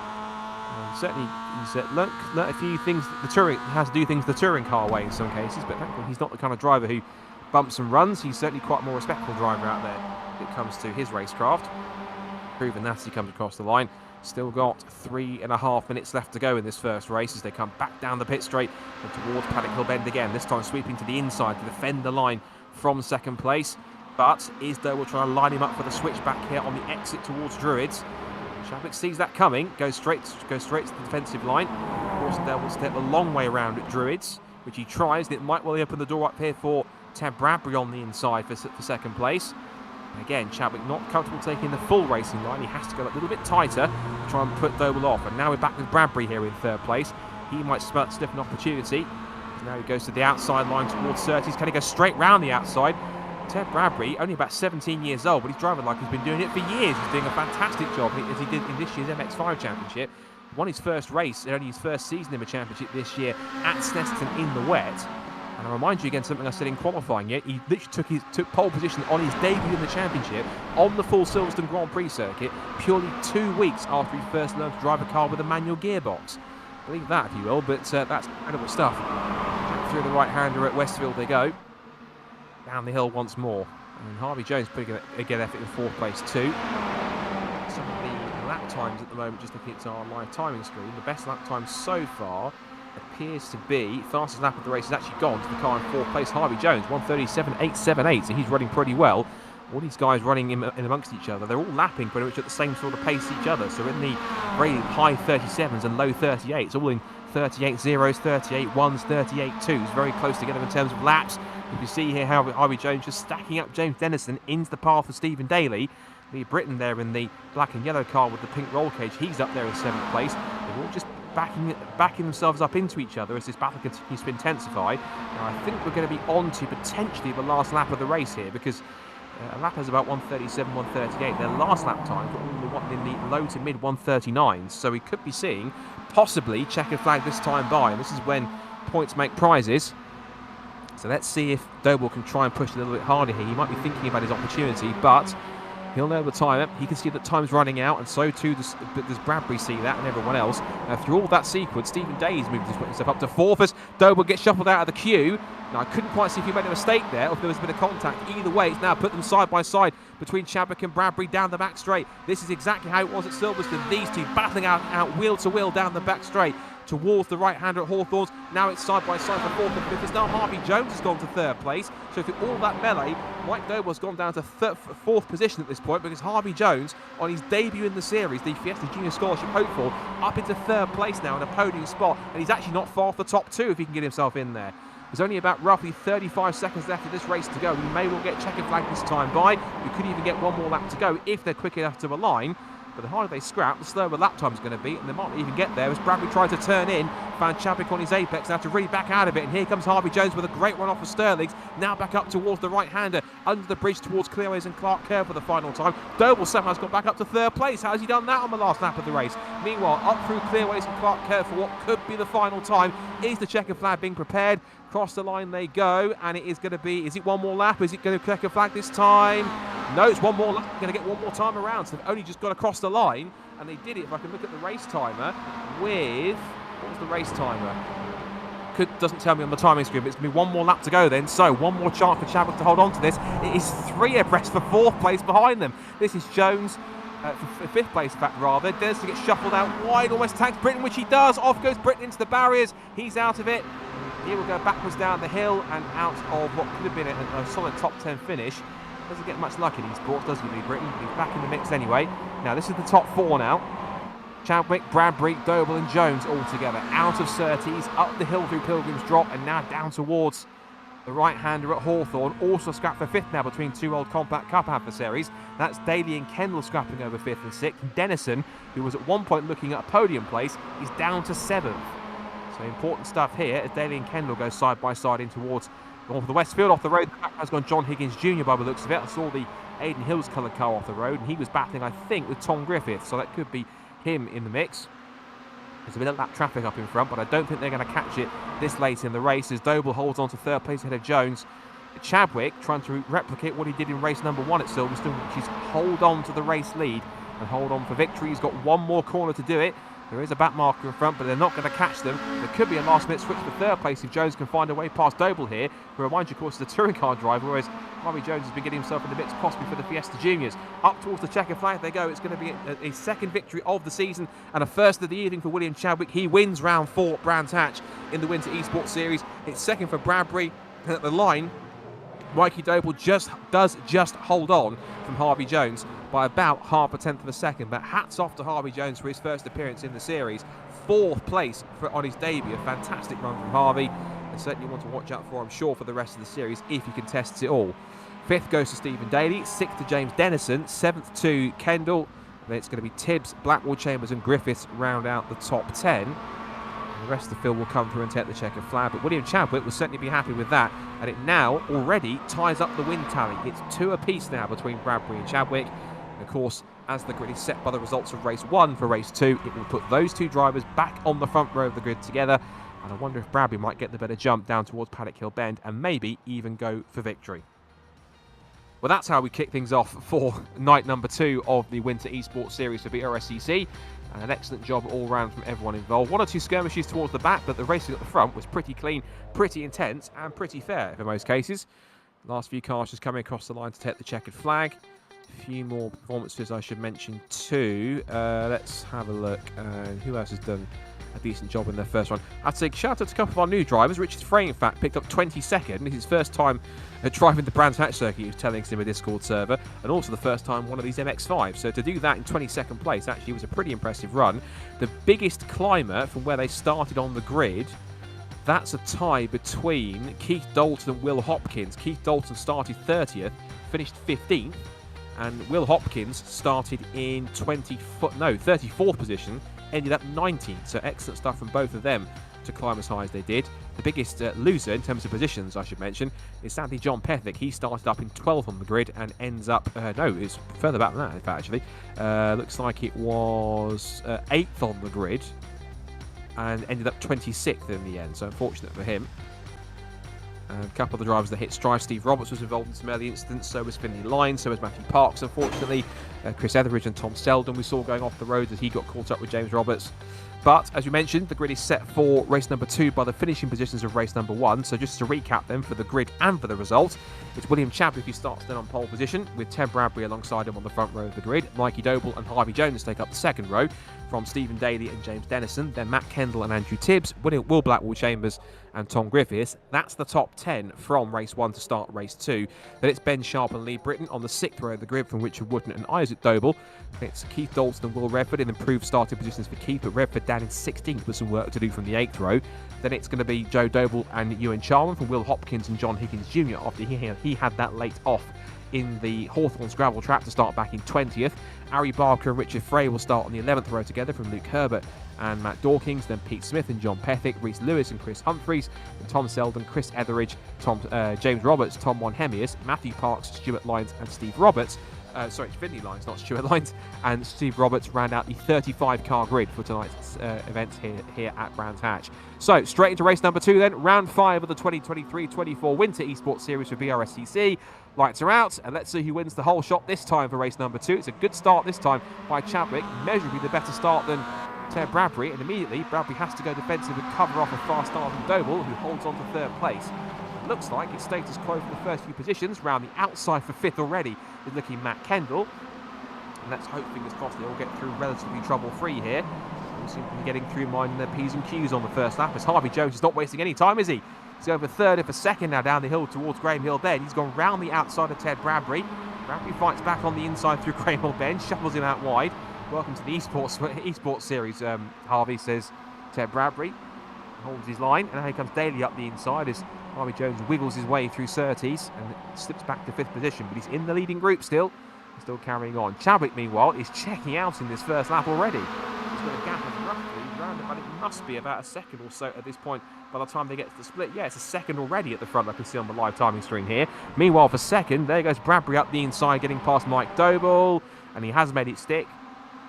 Certainly, he's learnt a few things. The touring has to do things the touring car way in some cases, but thankfully he's not the kind of driver who bumps and runs. He's certainly quite a more respectful driver out there when it comes to his racecraft. Proven that as he comes across the line. Still got 3.5 minutes left to go in this first race as they come back down the pit straight and towards Paddock Hill Bend again. This time sweeping to the inside to defend the line from 2nd place. But is Doble trying to line him up for the switchback here on the exit towards Druids? Chadwick sees that coming, goes straight to the defensive line. Of course, Doble will step a long way around at Druids, which he tries. It might well open the door up here for Ted Bradbury on the inside for 2nd place. And again, Chadwick not comfortable taking the full racing line. He has to go a little bit tighter to try and put Doble off. And now we're back with Bradbury here in 3rd place. He might sniff an opportunity. Now he goes to the outside line towards Surtees. Can he go straight round the outside? Ted Bradbury, only about 17 years old, but he's driving like he's been doing it for years. He's doing a fantastic job, as he did in this year's MX5 Championship. Won his first race, only his first season in the Championship this year at Snetterton in the wet. And I remind you again something I said in qualifying yet. He literally took pole position on his debut in the Championship on the full Silverstone Grand Prix circuit, purely 2 weeks after he first learned to drive a car with a manual gearbox. Believe that if you will, but that's incredible stuff. Through the right-hander at Westfield they go. Down the hill once more. And Harvey Jones putting a good effort in 4th place too. Some of the lap times at the moment, just looking at our live timing screen, the best lap time so far appears to be, fastest lap of the race has actually gone to the car in 4th place, Harvey Jones, 1:37.878, so he's running pretty well. All these guys running in amongst each other, they're all lapping pretty much at the same sort of pace each other, so in the very high 37s and low 38s, all in 38 zeros, 38 ones, 38 twos, very close together in terms of laps. You can see here how Harvey Jones just stacking up James Dennison into the path of Stephen Daly. Lee Britton there in the black and yellow car with the pink roll cage, he's up there in 7th place. They're all just backing themselves up into each other as this battle continues to intensify. Now I think we're going to be on to potentially the last lap of the race here, because a lap is about 1:37, 1:38. Their last lap time got in the low to mid 1:39s, so we could be seeing possibly checkered flag this time by, and this is when points make prizes. So let's see if Doble can try and push a little bit harder here. He might be thinking about his opportunity, but he'll know the time. He can see that time's running out, and so too does Bradbury see that, and everyone else. Through all that sequence, Stephen Day's moved himself up to 4th as Doble gets shuffled out of the queue. Now, I couldn't quite see if he made a mistake there or if there was a bit of contact. Either way, it's now put them side by side between Chadwick and Bradbury down the back straight. This is exactly how it was at Silverstone. These two battling out wheel to wheel down the back straight towards the right-hander at Hawthorns. Now it's side by side for 4th and 5th. It's now Harvey Jones has gone to 3rd place. So through all that melee, Mike Doble's gone down to 4th position at this point, because Harvey Jones, on his debut in the series, the Fiesta Junior Scholarship hopeful, up into 3rd place now in a podium spot, and he's actually not far off the top 2 if he can get himself in there. There's only about roughly 35 seconds left of this race to go. We may well get checkered flag this time by. We could even get one more lap to go if they're quick enough to align. But the harder they scrap, the slower lap time is going to be, and they might not even get there as Bradbury tried to turn in, found Chadwick on his apex, now to really back out of it, and here comes Harvey Jones with a great run off of Sterling's, now back up towards the right-hander, under the bridge towards Clearways and Clark Kerr for the final time. Doble somehow has got back up to 3rd place. How has he done that on the last lap of the race? Meanwhile, up through Clearways and Clark Kerr for what could be the final time. Is the checkered flag being prepared? Across the line they go, and it is going to be, is it one more lap? Is it going to check a flag this time? No, it's one more lap. They're going to get one more time around, so they've only just got across the line, and they did it. If I can look at the race timer with, what was the race timer? doesn't tell me on the timing screen, but it's going to be one more lap to go then. So one more chance for Chadwick to hold on to this. It is 3 abreast for 4th place behind them. This is Jones. For 5th place, in fact, rather. Denison gets shuffled out wide, almost attacks Britton, which he does. Off goes Britton into the barriers. He's out of it. He will go backwards down the hill and out of what could have been a solid top 10 finish. Doesn't get much luck in eSports, does he, Lee Britton? He's back in the mix anyway. Now, this is the top 4 now. Chadwick, Bradbury, Doble and Jones all together. Out of Surtees, up the hill through Pilgrim's Drop, and now down towards the right-hander at Hawthorn. Also scrapped for 5th now between 2 Old Compact Cup adversaries. That's Daly and Kendall scrapping over 5th and 6th. And Denison, who was at one point looking at a podium place, is down to 7th. So important stuff here as Daly and Kendall go side by side in towards the Westfield. Off the road, the back has gone John Higgins Jr. by the looks of it. I saw the Aidan Hills coloured car off the road, and he was battling, I think, with Tom Griffith. So that could be him in the mix. There's a bit of lap traffic up in front, but I don't think they're going to catch it this late in the race as Doble holds on to 3rd place ahead of Jones. Chadwick trying to replicate what he did in race number 1 at Silverstone, which is hold on to the race lead and hold on for victory. He's got one more corner to do it. There is a back marker in front, but they're not going to catch them. There could be a last-minute switch for 3rd place if Jones can find a way past Doble here, who, remind you, of course, is a touring car driver, whereas Harvey Jones has been getting himself in the mix possibly for the Fiesta Juniors. Up towards the checker flag they go. It's going to be a 2nd victory of the season and a 1st of the evening for William Chadwick. He wins round 4 at Brands Hatch in the Winter Esports Series. It's 2nd for Bradbury, and at the line, Mikey Doble does just hold on from Harvey Jones by about 0.5 of a second. But hats off to Harvey Jones for his first appearance in the series. 4th place on his debut. A fantastic run from Harvey, and certainly one to watch out for, I'm sure, for the rest of the series if he contests it all. 5th goes to Stephen Daly, 6th to James Denison, 7th to Kendall. Then it's going to be Tibbs, Blackwell, Chambers and Griffiths round out the top 10. And the rest of the field will come through and take the checker flag, but William Chadwick will certainly be happy with that, and it now already ties up the win tally. It's 2 apiece now between Bradbury and Chadwick. And of course, as the grid is set by the results of race 1 for race 2, it will put those 2 drivers back on the front row of the grid together. And I wonder if Bradbury might get the better jump down towards Paddock Hill Bend and maybe even go for victory. Well, that's how we kick things off for night number 2 of the Winter Esports Series for BRSCC. And an excellent job all round from everyone involved. 1 or 2 skirmishes towards the back, but the racing at the front was pretty clean, pretty intense, and pretty fair for most cases. Last few cars just coming across the line to take the checkered flag. A few more performances I should mention too. Let's have a look. Who else has done a decent job in their first run? I'd say shout out to a couple of our new drivers. Richard Frey, in fact, picked up 22nd. This is his first time driving the Brands Hatch circuit, he was telling us in a Discord server, and also the first time one of these MX-5s. So to do that in 22nd place actually was a pretty impressive run. The biggest climber from where they started on the grid, that's a tie between Keith Dalton and Will Hopkins. Keith Dalton started 30th, finished 15th, and Will Hopkins started in 34th position, ended up 19th. So excellent stuff from both of them to climb as high as they did. The biggest loser in terms of positions, I should mention, is sadly John Pethick. He started up in 12th on the grid and ends up, no, it's further back than that, in fact, actually. Looks like it was 8th on the grid and ended up 26th in the end, so unfortunate for him. And a couple of the drivers that hit strife. Steve Roberts was involved in some early incidents, so was Finley Lyons, so was Matthew Parks, unfortunately. Chris Etheridge and Tom Selden we saw going off the road as he got caught up with James Roberts. But, as you mentioned, the grid is set for race number 2 by the finishing positions of race number 1. So just to recap them for the grid and for the result, it's William Chadwick who starts then on pole position, with Ted Bradbury alongside him on the front row of the grid. Mikey Doble and Harvey Jones take up the second row from Stephen Daly and James Denison. Then Matt Kendall and Andrew Tibbs, Will Blackwell Chambers and Tom Griffiths. That's the top 10 from race 1 to start race 2. Then it's Ben Sharp and Lee Britton on the 6th row of the grid from Richard Wooden and Isaac Doble. It's Keith Dalton and Will Redford in improved starting positions for Keith, but Redford down in 16th with some work to do from the 8th row. Then it's going to be Joe Doble and Ewan Charman from Will Hopkins and John Higgins Jr. after he had that late off in the Hawthorns gravel trap to start back in 20th. Ari Barker and Richard Frey will start on the 11th row together from Luke Herbert and Matt Dawkins, then Pete Smith and John Pethick, Rhys Lewis and Chris Humphreys, and Tom Selden, Chris Etheridge, James Roberts, Tom Wanhemius, Matthew Parks, Stuart Lyons and Steve Roberts. Sorry, it's Finley Lyons, not Stuart Lyons, and Steve Roberts round out the 35-car grid for tonight's event here at Brands Hatch. So, straight into race number 2 then, round 5 of the 2023-24 Winter Esports Series for BRSCC. Lights are out, and let's see who wins the whole shot this time for race number 2. It's a good start this time by Chadwick, measurably the better start than Ted Bradbury, and immediately Bradbury has to go defensive and cover off a fast-starting Doble, who holds on to third place. It looks like it's status quo for the first few positions. Round the outside for fifth already is looking Matt Kendall. And let's hope, fingers crossed, they all get through relatively trouble-free here. All seem to be getting through minding their P's and Q's on the first lap, as Harvey Jones is not wasting any time, is he? He's going for third and for second now down the hill towards Graham Hill Bend. He's gone round the outside of Ted Bradbury. Bradbury fights back on the inside through Graham Hill Bend, shuffles him out wide. Welcome to the eSports series, Harvey, says Ted Bradbury. Holds his line, and now he comes Daly up the inside as Harvey Jones wiggles his way through Surtees and slips back to fifth position, but he's in the leading group still. He's still carrying on. Chadwick, meanwhile, is checking out in this first lap already. He's got a gap of roughly round about, it must be about a second or so at this point by the time they get to the split. Yeah, it's a second already at the front, I can see on the live timing screen here. Meanwhile, for second, there goes Bradbury up the inside, getting past Mike Doble, and he has made it stick.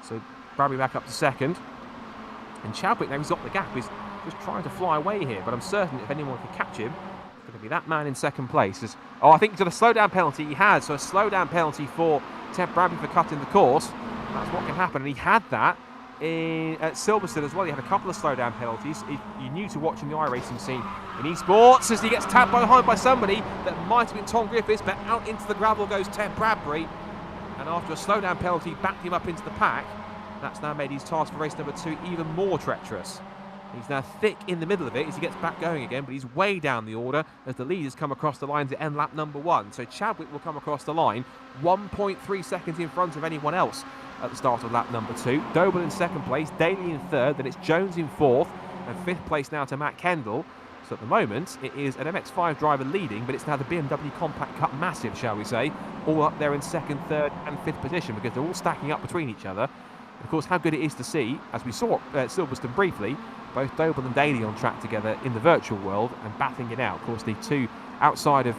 So Bradbury back up to second. And Chadwick, now he's got the gap, is just trying to fly away here, but I'm certain if anyone can catch him, it's going to be that man in second place. I think to the slowdown penalty he has, so a slowdown penalty for Ted Bradbury for cutting the course. That's what can happen, and he had that at Silverstone as well. He had a couple of slowdown penalties. You're new to watching the iRacing scene in eSports as he gets tapped behind by somebody that might have been Tom Griffiths, but out into the gravel goes Ted Bradbury, and after a slowdown penalty backed him up into the pack. That's now made his task for race number 2 even more treacherous. He's now thick in the middle of it as he gets back going again, but he's way down the order as the leaders come across the line to end lap number 1. So Chadwick will come across the line 1.3 seconds in front of anyone else at the start of lap number 2. Doble in second place, Daly in third, then it's Jones in fourth, and fifth place now to Matt Kendall. So at the moment, it is an MX-5 driver leading, but it's now the BMW Compact Cup Massive, shall we say, all up there in second, third, and fifth position because they're all stacking up between each other. Of course, how good it is to see, as we saw at Silverstone briefly, both Doble and Daly on track together in the virtual world and battling it out. Of course, the two outside of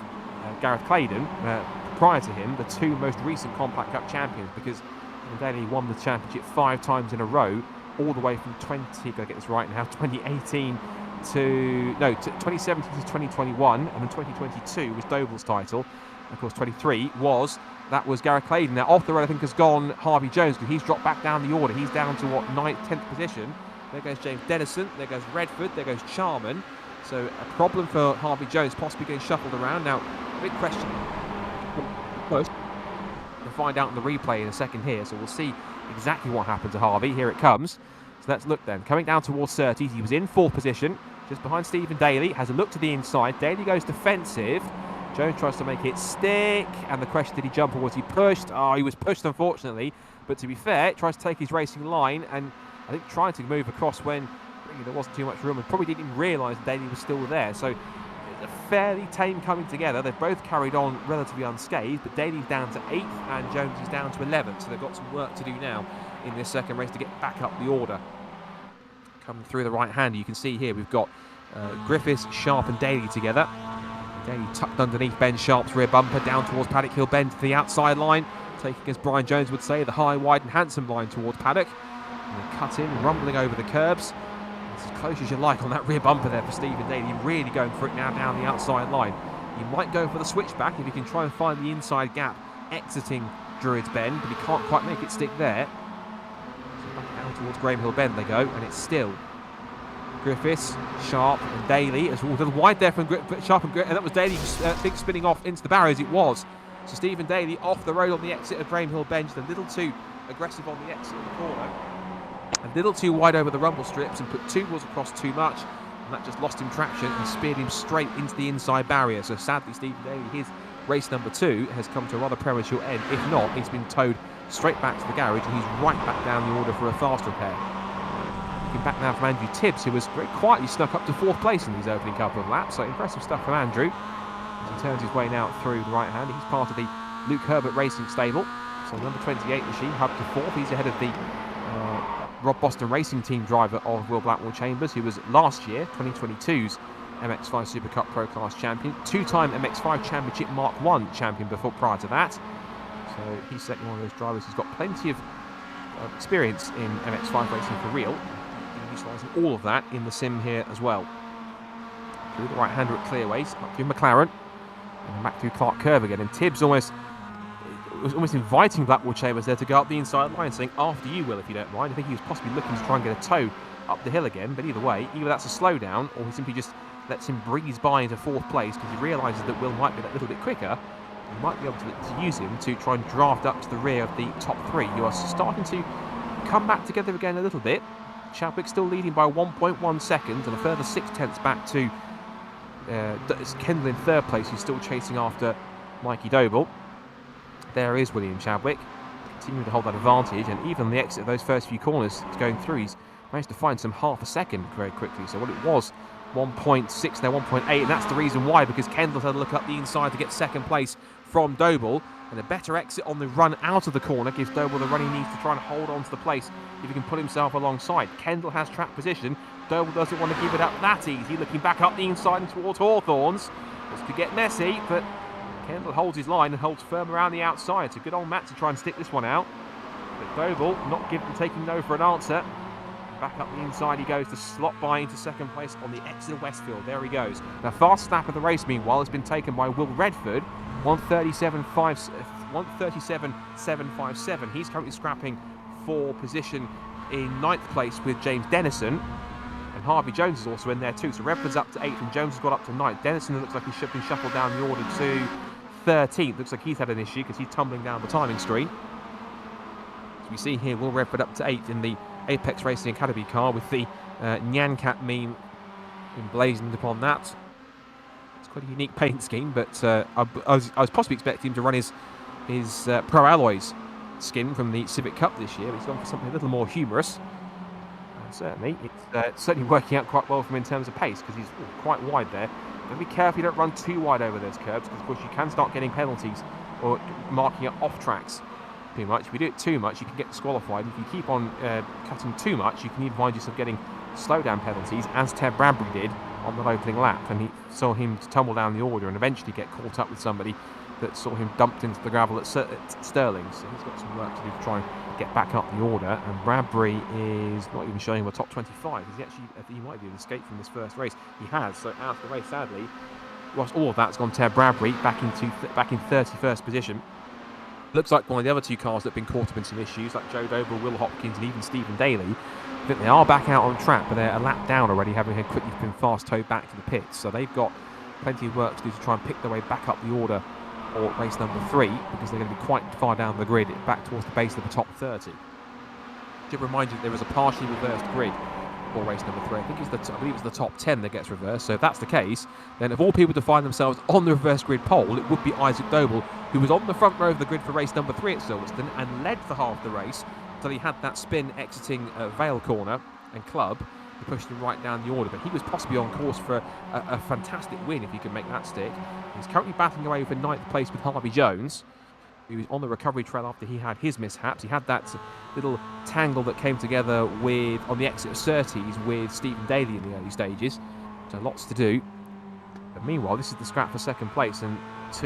Gareth Claydon, prior to him, the two most recent Compact Cup champions, because Daly won the championship 5 times in a row, all the way from 2017 to 2021, and then 2022 was Doble's title. And of course, 23 was Gareth Claydon. Now, off the road, I think, has gone Harvey Jones, because he's dropped back down the order. He's down to, 9th, 10th position. There goes James Dennison, there goes Redford, there goes Charman. So a problem for Harvey Jones, possibly getting shuffled around. Now, a big question. We'll find out in the replay in a second here, so we'll see exactly what happened to Harvey. Here it comes. So let's look then. Coming down towards Surtees, he was in 4th position, just behind Stephen Daly, has a look to the inside. Daly goes defensive. Jones tries to make it stick, and the question, did he jump or was he pushed? Oh, he was pushed, unfortunately. But to be fair, tries to take his racing line, and I think trying to move across when really there wasn't too much room, and probably didn't even realise Daly was still there. So it's a fairly tame coming together. They've both carried on relatively unscathed, but Daly's down to 8th and Jones is down to 11th. So they've got some work to do now in this second race to get back up the order. Coming through the right-hander, you can see here we've got Griffiths, Sharp and Daly together. Daly tucked underneath Ben Sharp's rear bumper down towards Paddock Hill Bend to the outside line, taking, as Brian Jones would say, the high, wide and handsome line towards Paddock. And cut in, rumbling over the curbs. It's as close as you like on that rear bumper there for Stephen Daly. Really going for it now down the outside line. He might go for the switchback if he can try and find the inside gap exiting Druids Bend, but he can't quite make it stick there. So back down towards Graham Hill Bend they go, and it's still Griffiths, Sharp and Daly. It's a little wide there from Sharp and Griffiths, and that was Daly just think spinning off into the barriers. It was. So Stephen Daly off the road on the exit of Graham Hill Bend, just a little too aggressive on the exit of the corner. A little too wide over the rumble strips and put 2 wheels across too much, and that just lost him traction and speared him straight into the inside barrier. So sadly, Stephen Daly, his race number 2 has come to a rather premature end. If not, he's been towed straight back to the garage, and he's right back down the order for a fast repair. Looking back now from Andrew Tibbs, who was very quietly snuck up to 4th place in these opening couple of laps. So impressive stuff from Andrew as he turns his way now through the right hand. He's part of the Luke Herbert Racing stable. So number 28 machine, up to 4th. He's ahead of the Rob Boston Racing Team driver of Will Blackwell Chambers, who was last year 2022's MX-5 Super Cup Pro Class champion, 2-time MX-5 Championship Mark 1 champion prior to that. So he's certainly one of those drivers who's got plenty of experience in MX-5 racing for real, utilising all of that in the sim here as well. Through the right-hander at Clearways, up through McLaren, and back through Clark Curve again, and Tibbs almost was almost inviting Blackwell Chambers there to go up the inside line, saying, after you, Will, if you don't mind. I think he was possibly looking to try and get a toe up the hill again, but either way, either that's a slowdown, or he simply just lets him breeze by into 4th place because he realises that Will might be that little bit quicker. He might be able to use him to try and draft up to the rear of the top 3, who are starting to come back together again a little bit. Chadwick still leading by 1.1 seconds, and a further 0.6 back to Kendall in 3rd place, who's still chasing after Mikey Doble. There is William Chadwick, continuing to hold that advantage, and even on the exit of those first few corners going through, he's managed to find some half a second very quickly. So what it was 1.6 now 1.8, and that's the reason why, because Kendall's had a look up the inside to get 2nd place from Doble, and a better exit on the run out of the corner gives Doble the run he needs to try and hold on to the place if he can put himself alongside. Kendall has track position. Doble doesn't want to give it up that easy, looking back up the inside and towards Hawthorns. This could get messy, but Kendall holds his line and holds firm around the outside. So good old Matt to try and stick this one out. But Doble not taking no for an answer. Back up the inside he goes to slot by into 2nd place on the exit of Westfield. There he goes. Now, fast snap of the race, meanwhile, has been taken by Will Redford. 137.757. He's currently scrapping for position in 9th place with James Dennison. And Harvey Jones is also in there too. So Redford's up to 8th and Jones has got up to 9th. Dennison looks like he's been shuffled down the order to 13th. Looks like he's had an issue because he's tumbling down the timing screen. As we see here, Will Redford up to 8th in the Apex Racing Academy car with the Nyan meme emblazoned upon that. It's quite a unique paint scheme, but I was possibly expecting him to run his Pro Alloys skin from the Civic Cup this year, but he's gone for something a little more humorous. And certainly, it's certainly working out quite well for him in terms of pace, because he's quite wide there. But be careful you don't run too wide over those curbs, because of course you can start getting penalties or marking it off tracks too much. If you do it too much, you can get disqualified. If you keep on cutting too much, you can even find yourself getting slowdown penalties, as Ted Bradbury did on that opening lap, and he saw him tumble down the order and eventually get caught up with somebody that saw him dumped into the gravel at Stirling. So he's got some work to do to try and get back up the order, and Bradbury is not even showing him a top 25. He might have escaped from this first race. He has, so out of the race, sadly. Whilst all of that's gone, Ted Bradbury back in 31st position. Looks like one of the other 2 cars that have been caught up in some issues, like Joe Doble, Will Hopkins, and even Stephen Daly. I think they are back out on track, but they're a lap down already, having quickly been fast towed back to the pits. So they've got plenty of work to do to try and pick their way back up the order or race number 3, because they're going to be quite far down the grid, back towards the base of the top 30. To remind you, there is a partially reversed grid for race number 3. I believe it's the top 10 that gets reversed. So if that's the case, then of all people to find themselves on the reverse grid pole, it would be Isaac Doble, who was on the front row of the grid for race number 3 at Silverstone and led for half the race until he had that spin exiting Vale Corner and Club. He pushed him right down the order, but he was possibly on course for a fantastic win if he could make that stick. He's currently battling away for 9th place with Harvey Jones, who was on the recovery trail after he had his mishaps. He had that little tangle that came together on the exit of Surtees with Stephen Daly in the early stages. So lots to do. But meanwhile, this is the scrap for 2nd place, and it's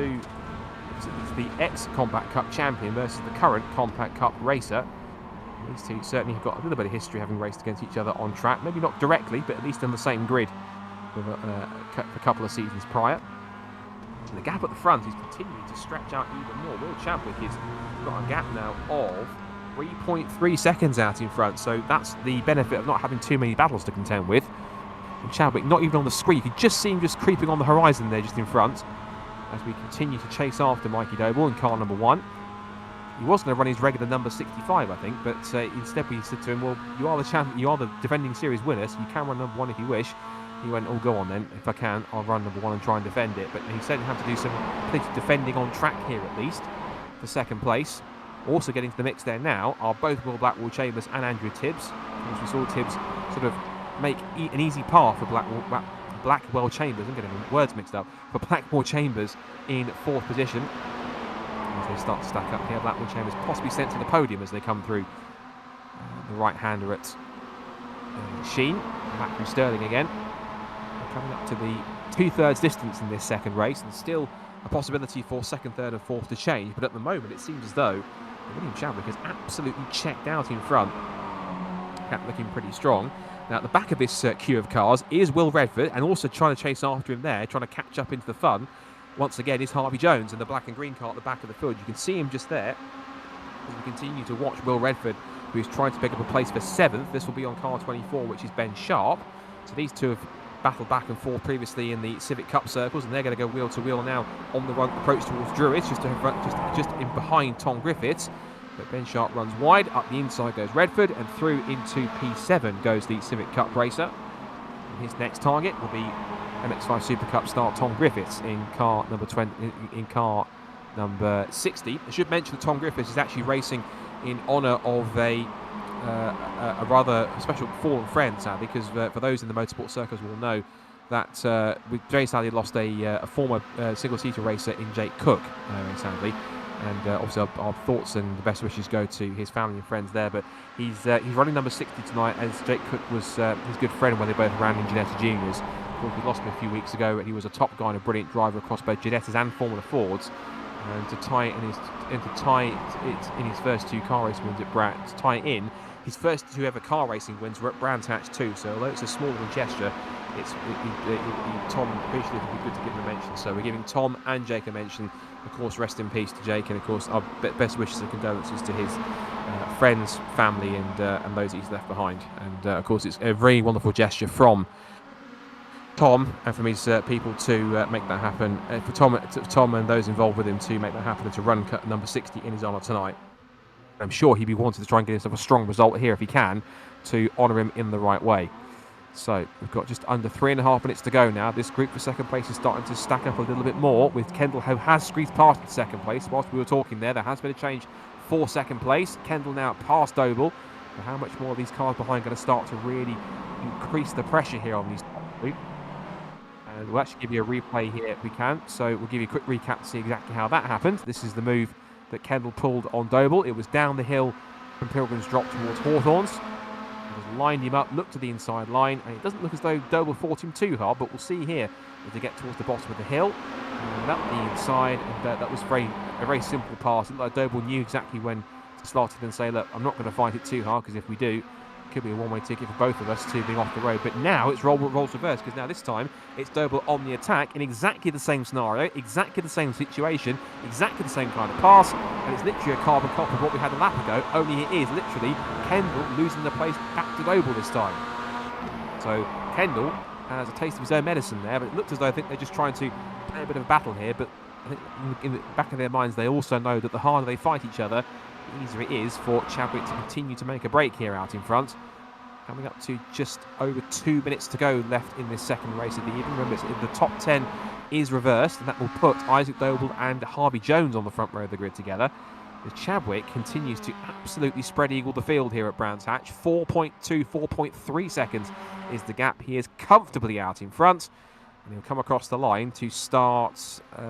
the ex-Compact Cup champion versus the current Compact Cup racer. These 2 certainly have got a little bit of history, having raced against each other on track. Maybe not directly, but at least on the same grid for a couple of seasons prior. And the gap at the front is continuing to stretch out even more. Will Chadwick has got a gap now of 3.3 seconds out in front. So that's the benefit of not having too many battles to contend with. And Chadwick not even on the screen. You could just see him just creeping on the horizon there just in front, as we continue to chase after Mikey Doble in car number 1. He was going to run his regular number 65, I think, but instead we said to him, well, you are the champion, you are the defending series winner, so you can run number 1 if you wish. He went, oh, go on then. If I can, I'll run number 1 and try and defend it. But he certainly had to do some plenty of defending on track here, at least, for 2nd place. Also getting to the mix there now are both Will Blackwell Chambers and Andrew Tibbs. As we saw Tibbs sort of make an easy path for Blackwell Chambers. I'm getting the words mixed up. For Blackwell Chambers in 4th position. As they start to stack up here, Blackwell Chambers possibly sent to the podium as they come through. The right-hander at Sheen. Back from Stirling again. Coming up to the 2/3 distance in this 2nd race, and still a possibility for 2nd, 3rd and 4th to change, but at the moment it seems as though William Chadwick has absolutely checked out in front. Kept looking pretty strong. Now at the back of this queue of cars is Will Redford, and also trying to chase after him there, trying to catch up into the fun once again, is Harvey Jones in the black and green car at the back of the field. You can see him just there as we continue to watch Will Redford, who's trying to pick up a place for 7th. This will be on car 24, which is Ben Sharp. So these two have battled back and forth previously in the Civic Cup circles, and they're going to go wheel to wheel now on the run approach towards Druids, just in behind Tom Griffiths. But Ben Sharp runs wide, up the inside goes Redford, and through into P7 goes the Civic Cup racer. And his next target will be MX5 Super Cup star Tom Griffiths in car number 20, in car number 60. I should mention that Tom Griffiths is actually racing in honour of a rather special fallen friend, sadly, because for those in the motorsport circles will know that we very sadly lost a former single-seater racer in Jake Cook, very sadly. And obviously our thoughts and the best wishes go to his family and friends there. But he's running number 60 tonight, as Jake Cook was his good friend when they both ran in Ginetta Juniors. Of course, we lost him a few weeks ago, and he was a top guy and a brilliant driver across both Ginettas and Formula Fords. And to tie it in his first 2 car racing wins at tie it in his first 2 ever car racing wins were at Brands Hatch too. So although it's a small little gesture, Tom appreciated it would be good to give him a mention. So we're giving Tom and Jake a mention. Of course, rest in peace to Jake, and of course our best wishes and condolences to his friends, family, and those he's left behind. And of course, it's a very wonderful gesture from Tom and from his people to make that happen. For Tom and those involved with him to make that happen, and to run cut number 60 in his honour tonight. I'm sure he'd be wanting to try and get himself a strong result here if he can, to honour him in the right way. So we've got just under 3.5 minutes to go now. This group for second place is starting to stack up a little bit more, with Kendall, who has squeezed past second place. Whilst we were talking there has been a change for second place. Kendall now past Doble. But how much more of these cars behind going to start to really increase the pressure here on these two? And we'll actually give you a replay here if we can. So we'll give you a quick recap to see exactly how that happened. This is the move that Kendall pulled on Doble. It was down the hill from Pilgrim's Drop towards Hawthorns. He just lined him up, looked to the inside line, and it doesn't look as though Doble fought him too hard, but we'll see here as they get towards the bottom of the hill. And up the inside, and that was a very simple pass. It looked like Doble knew exactly when to slot it and say, look, I'm not going to fight it too hard, because if we do, it could be a one-way ticket for both of us to being off the road. But now it's roles reversed, because now this time it's Doble on the attack in exactly the same scenario, exactly the same situation, exactly the same kind of pass, and it's literally a carbon copy of what we had a lap ago, only it is literally Kendall losing the place back to Doble this time. So Kendall has a taste of his own medicine there, but it looks as though I think they're just trying to play a bit of a battle here, but I think in the back of their minds they also know that the harder they fight each other, the easier it is for Chadwick to continue to make a break here out in front. Coming up to just over 2 minutes to go left in this second race of the evening. Remember, the top 10 is reversed, and that will put Isaac Doble and Harvey Jones on the front row of the grid together. As Chadwick continues to absolutely spread eagle the field here at Brands Hatch. 4.2, 4.3 seconds is the gap. He is comfortably out in front. And he'll come across the line to start, it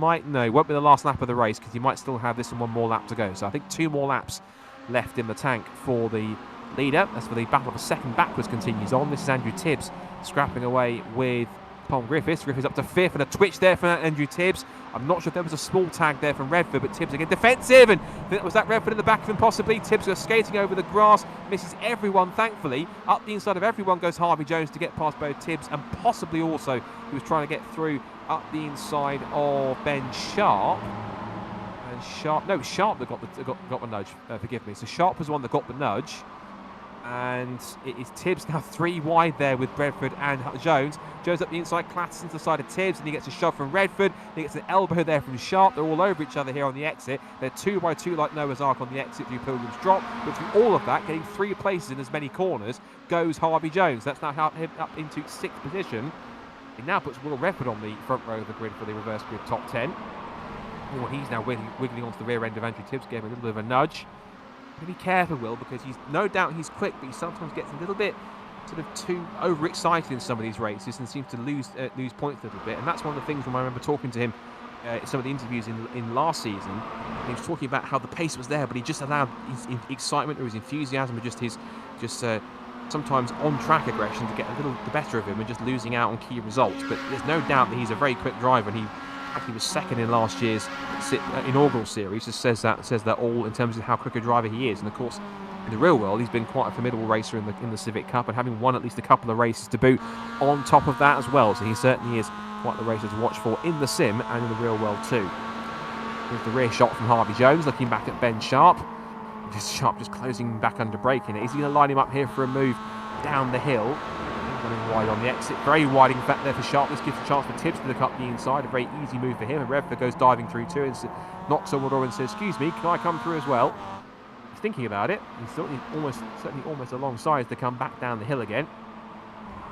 won't be the last lap of the race, because he might still have this and one more lap to go. So I think 2 more laps left in the tank for the leader. As for the battle of a second backwards continues on. This is Andrew Tibbs scrapping away with Tom Griffiths. Griffiths up to 5th, and a twitch there for Andrew Tibbs. I'm not sure if there was a small tag there from Redford, but Tibbs again defensive, and was that Redford in the back of him possibly? Tibbs goes skating over the grass, misses everyone thankfully. Up the inside of everyone goes Harvey Jones to get past both Tibbs, and possibly also he was trying to get through up the inside of Ben Sharp. And Sharp that got the nudge, forgive me. So Sharp was the one that got the nudge. And it is Tibbs now 3 wide there with Redford and Jones. Jones up the inside, clatters into the side of Tibbs, and he gets a shove from Redford. He gets an elbow there from Sharp. They're all over each other here on the exit. They're 2 by 2 like Noah's Ark on the exit through Pilgrim's Drop. But through all of that, getting 3 places in as many corners, goes Harvey Jones. That's now him up into 6th position. It now puts Will Redford on the front row of the grid for the reverse grid top 10. Oh, he's now wiggling onto the rear end of Andrew Tibbs, gave him a little bit of a nudge. Be careful, Will, because no doubt he's quick, but he sometimes gets a little bit sort of too overexcited in some of these races and seems to lose points a little bit. And that's one of the things when I remember talking to him in some of the interviews in last season. He was talking about how the pace was there, but he just allowed his excitement or his enthusiasm or just his sometimes on-track aggression to get a little the better of him and just losing out on key results. But there's no doubt that he's a very quick driver, and he was second in last year's inaugural series. Just says that all in terms of how quick a driver he is. And of course, in the real world, he's been quite a formidable racer in the Civic Cup, and having won at least a couple of races to boot on top of that as well. So he certainly is quite the racer to watch for in the sim and in the real world too. Here's the rear shot from Harvey Jones, looking back at Ben Sharp. Sharp just closing back under braking. Is he going to line him up here for a move down the hill? Running wide on the exit. Very wide in fact there for Sharp. This gives a chance for Tibbs to look up the inside. A very easy move for him. And Redford goes diving through too and knocks on the door and says, excuse me, can I come through as well? He's thinking about it. He's certainly almost alongside to come back down the hill again.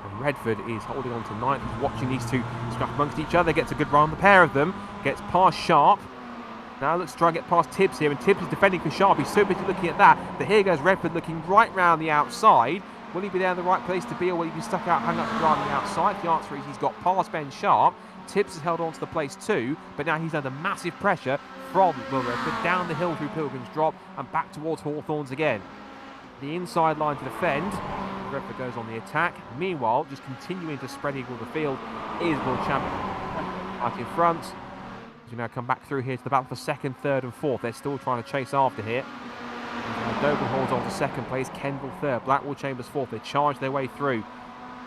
And Redford is holding on to ninth. He's watching these two scrap amongst each other. Gets a good run. The pair of them gets past Sharp. Now looks to try and get past Tibbs here, and Tibbs is defending for Sharp. He's so busy looking at that here goes Redford looking right round the outside. Will he be there in the right place to be, or will he be stuck out, hung up to dry on the outside? The answer is he's got past Ben Sharp. Tibbs has held on to the place too, but now he's under massive pressure from Will Redford down the hill through Pilgrim's Drop and back towards Hawthorns again. The inside line to defend. Redford goes on the attack. Meanwhile, just continuing to spread eagle the field is Will Champion right in front. We now come back through here to the battle for second, third and fourth. They're still trying to chase after here. Doble holds on to second place, Kendall third, Blackwall Chambers fourth. They charge their way through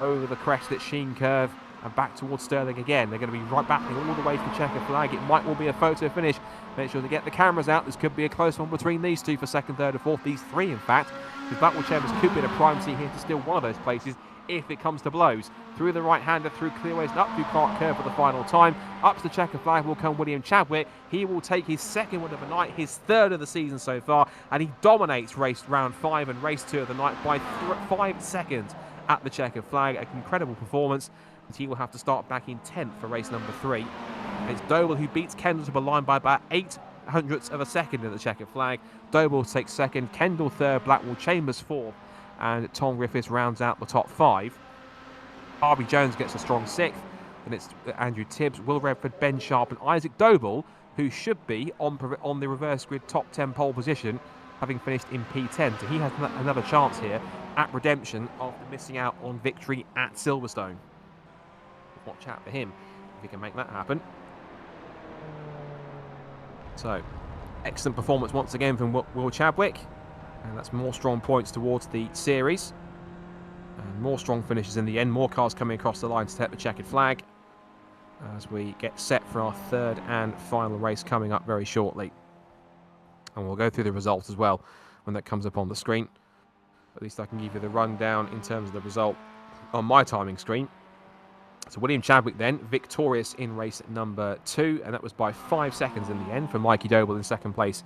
over the crest at Sheen Curve and back towards Stirling again. They're going to be right battling all the way to the checker flag. It might well be a photo finish. Make sure to get the cameras out. This could be a close one between these two for second, third and fourth. These three, in fact. The Blackwall Chambers could be in a prime seat here to steal one of those places if it comes to blows. Through the right-hander, through Clearways and up through Park Curve for the final time. Up to the checker flag will come William Chadwick. He will take his second win of the night, his third of the season so far, and he dominates race round 5 and race 2 of the night by 5 seconds at the checker flag. An incredible performance, and he will have to start back in 10th for race number 3. And it's Doble who beats Kendall to a line by about 0.08 of a second at the checker flag. Doble takes second, Kendall third, Blackwall Chambers fourth, and Tom Griffiths rounds out the top 5. Harvey Jones gets a strong 6th, and it's Andrew Tibbs, Will Redford, Ben Sharp and Isaac Doble, who should be on the reverse grid top 10 pole position, having finished in P10. So he has another chance here at redemption after missing out on victory at Silverstone. Watch out for him if he can make that happen. So, excellent performance once again from Will Chadwick. And that's more strong points towards the series. And more strong finishes in the end. More cars coming across the line to take the checkered flag as we get set for our third and final race coming up very shortly. And we'll go through the results as well when that comes up on the screen. At least I can give you the rundown in terms of the result on my timing screen. So William Chadwick then, victorious in race number 2, and that was by 5 seconds in the end for Mikey Doble in second place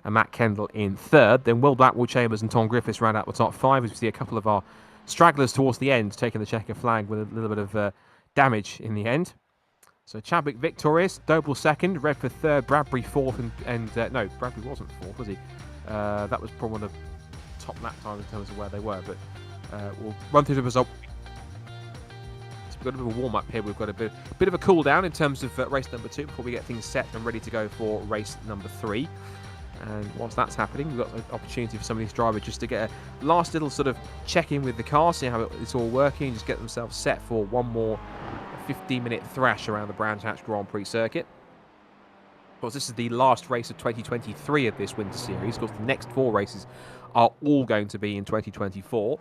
and Matt Kendall in third. Then Will Blackwall Chambers and Tom Griffiths round out the top 5 as we see a couple of our stragglers towards the end taking the checker flag with a little bit of damage in the end. So Chadwick victorious, Doble second, Redford third, Bradbury fourth, and no, Bradbury wasn't fourth, was he? That was probably one of the top lap times in terms of where they were, but we'll run through the result. So we've got a bit of a warm-up here. We've got a bit of a cool-down in terms of race number 2 before we get things set and ready to go for race number 3. And whilst that's happening, we've got an opportunity for some of these drivers just to get a last little sort of check-in with the car, see how it's all working, just get themselves set for one more 15-minute thrash around the Brands Hatch Grand Prix circuit. Of course, this is the last race of 2023 of this winter series. Of course, the next 4 races are all going to be in 2024.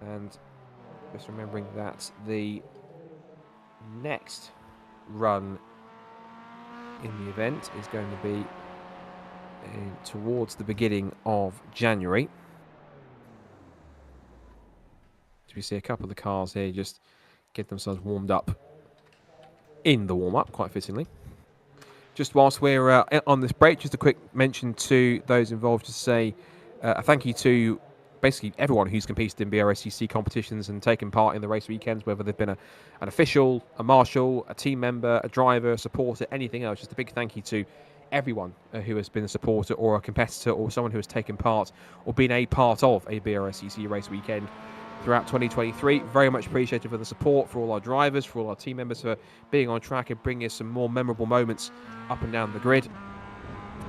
And just remembering that the next run in the event is going to be towards the beginning of January. So we see a couple of the cars here just get themselves warmed up in the warm-up, quite fittingly. Just whilst we're on this break, just a quick mention to those involved to say a thank you to basically everyone who's competed in BRSCC competitions and taken part in the race weekends, whether they've been an official, a marshal, a team member, a driver, a supporter, anything else. Just a big thank you to everyone who has been a supporter or a competitor or someone who has taken part or been a part of a BRSCC race weekend throughout 2023. Very much appreciated for the support, for all our drivers, for all our team members for being on track and bringing us some more memorable moments up and down the grid.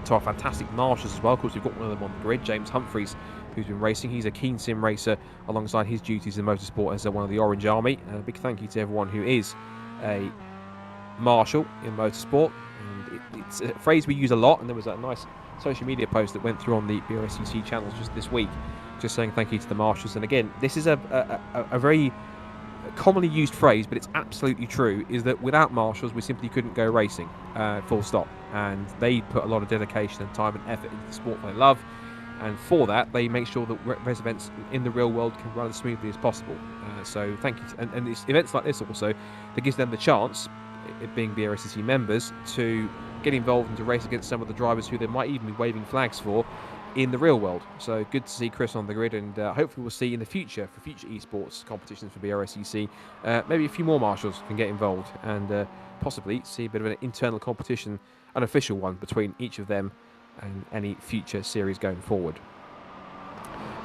To our fantastic marshals as well. Of course, we've got one of them on the grid, James Humphreys, who's been racing. He's a keen sim racer alongside his duties in motorsport as one of the Orange Army. And a big thank you to everyone who is a marshal in motorsport. And it's a phrase we use a lot, and there was a nice social media post that went through on the BRSCC channels just this week, just saying thank you to the marshals. And again, this is a very commonly used phrase, but it's absolutely true, is that without marshals we simply couldn't go racing, full stop. And they put a lot of dedication and time and effort into the sport they love, and for that they make sure that race events in the real world can run as smoothly as possible. So thank you and it's events like this also that gives them the chance, it being BRSCC members, to get involved and to race against some of the drivers who they might even be waving flags for in the real world. So good to see Chris on the grid, and hopefully we'll see in the future, for future esports competitions for BRSCC, maybe a few more marshals can get involved, and possibly see a bit of an internal competition, an official one, between each of them and any future series going forward.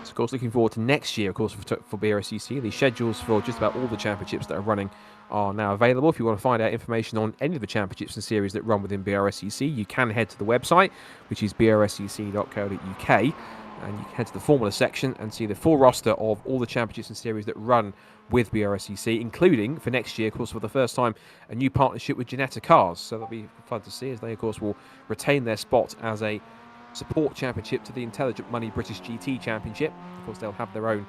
So of course looking forward to next year, of course, for BRSCC. The schedules for just about all the championships that are running are now available. If you want to find out information on any of the championships and series that run within BRSCC, you can head to the website, which is brscc.co.uk, and you can head to the Formula section and see the full roster of all the championships and series that run with BRSCC, including, for next year, of course, for the first time, a new partnership with Ginetta Cars. So that'll be fun to see, as they, of course, will retain their spot as a support championship to the Intelligent Money British GT Championship. Of course, they'll have their own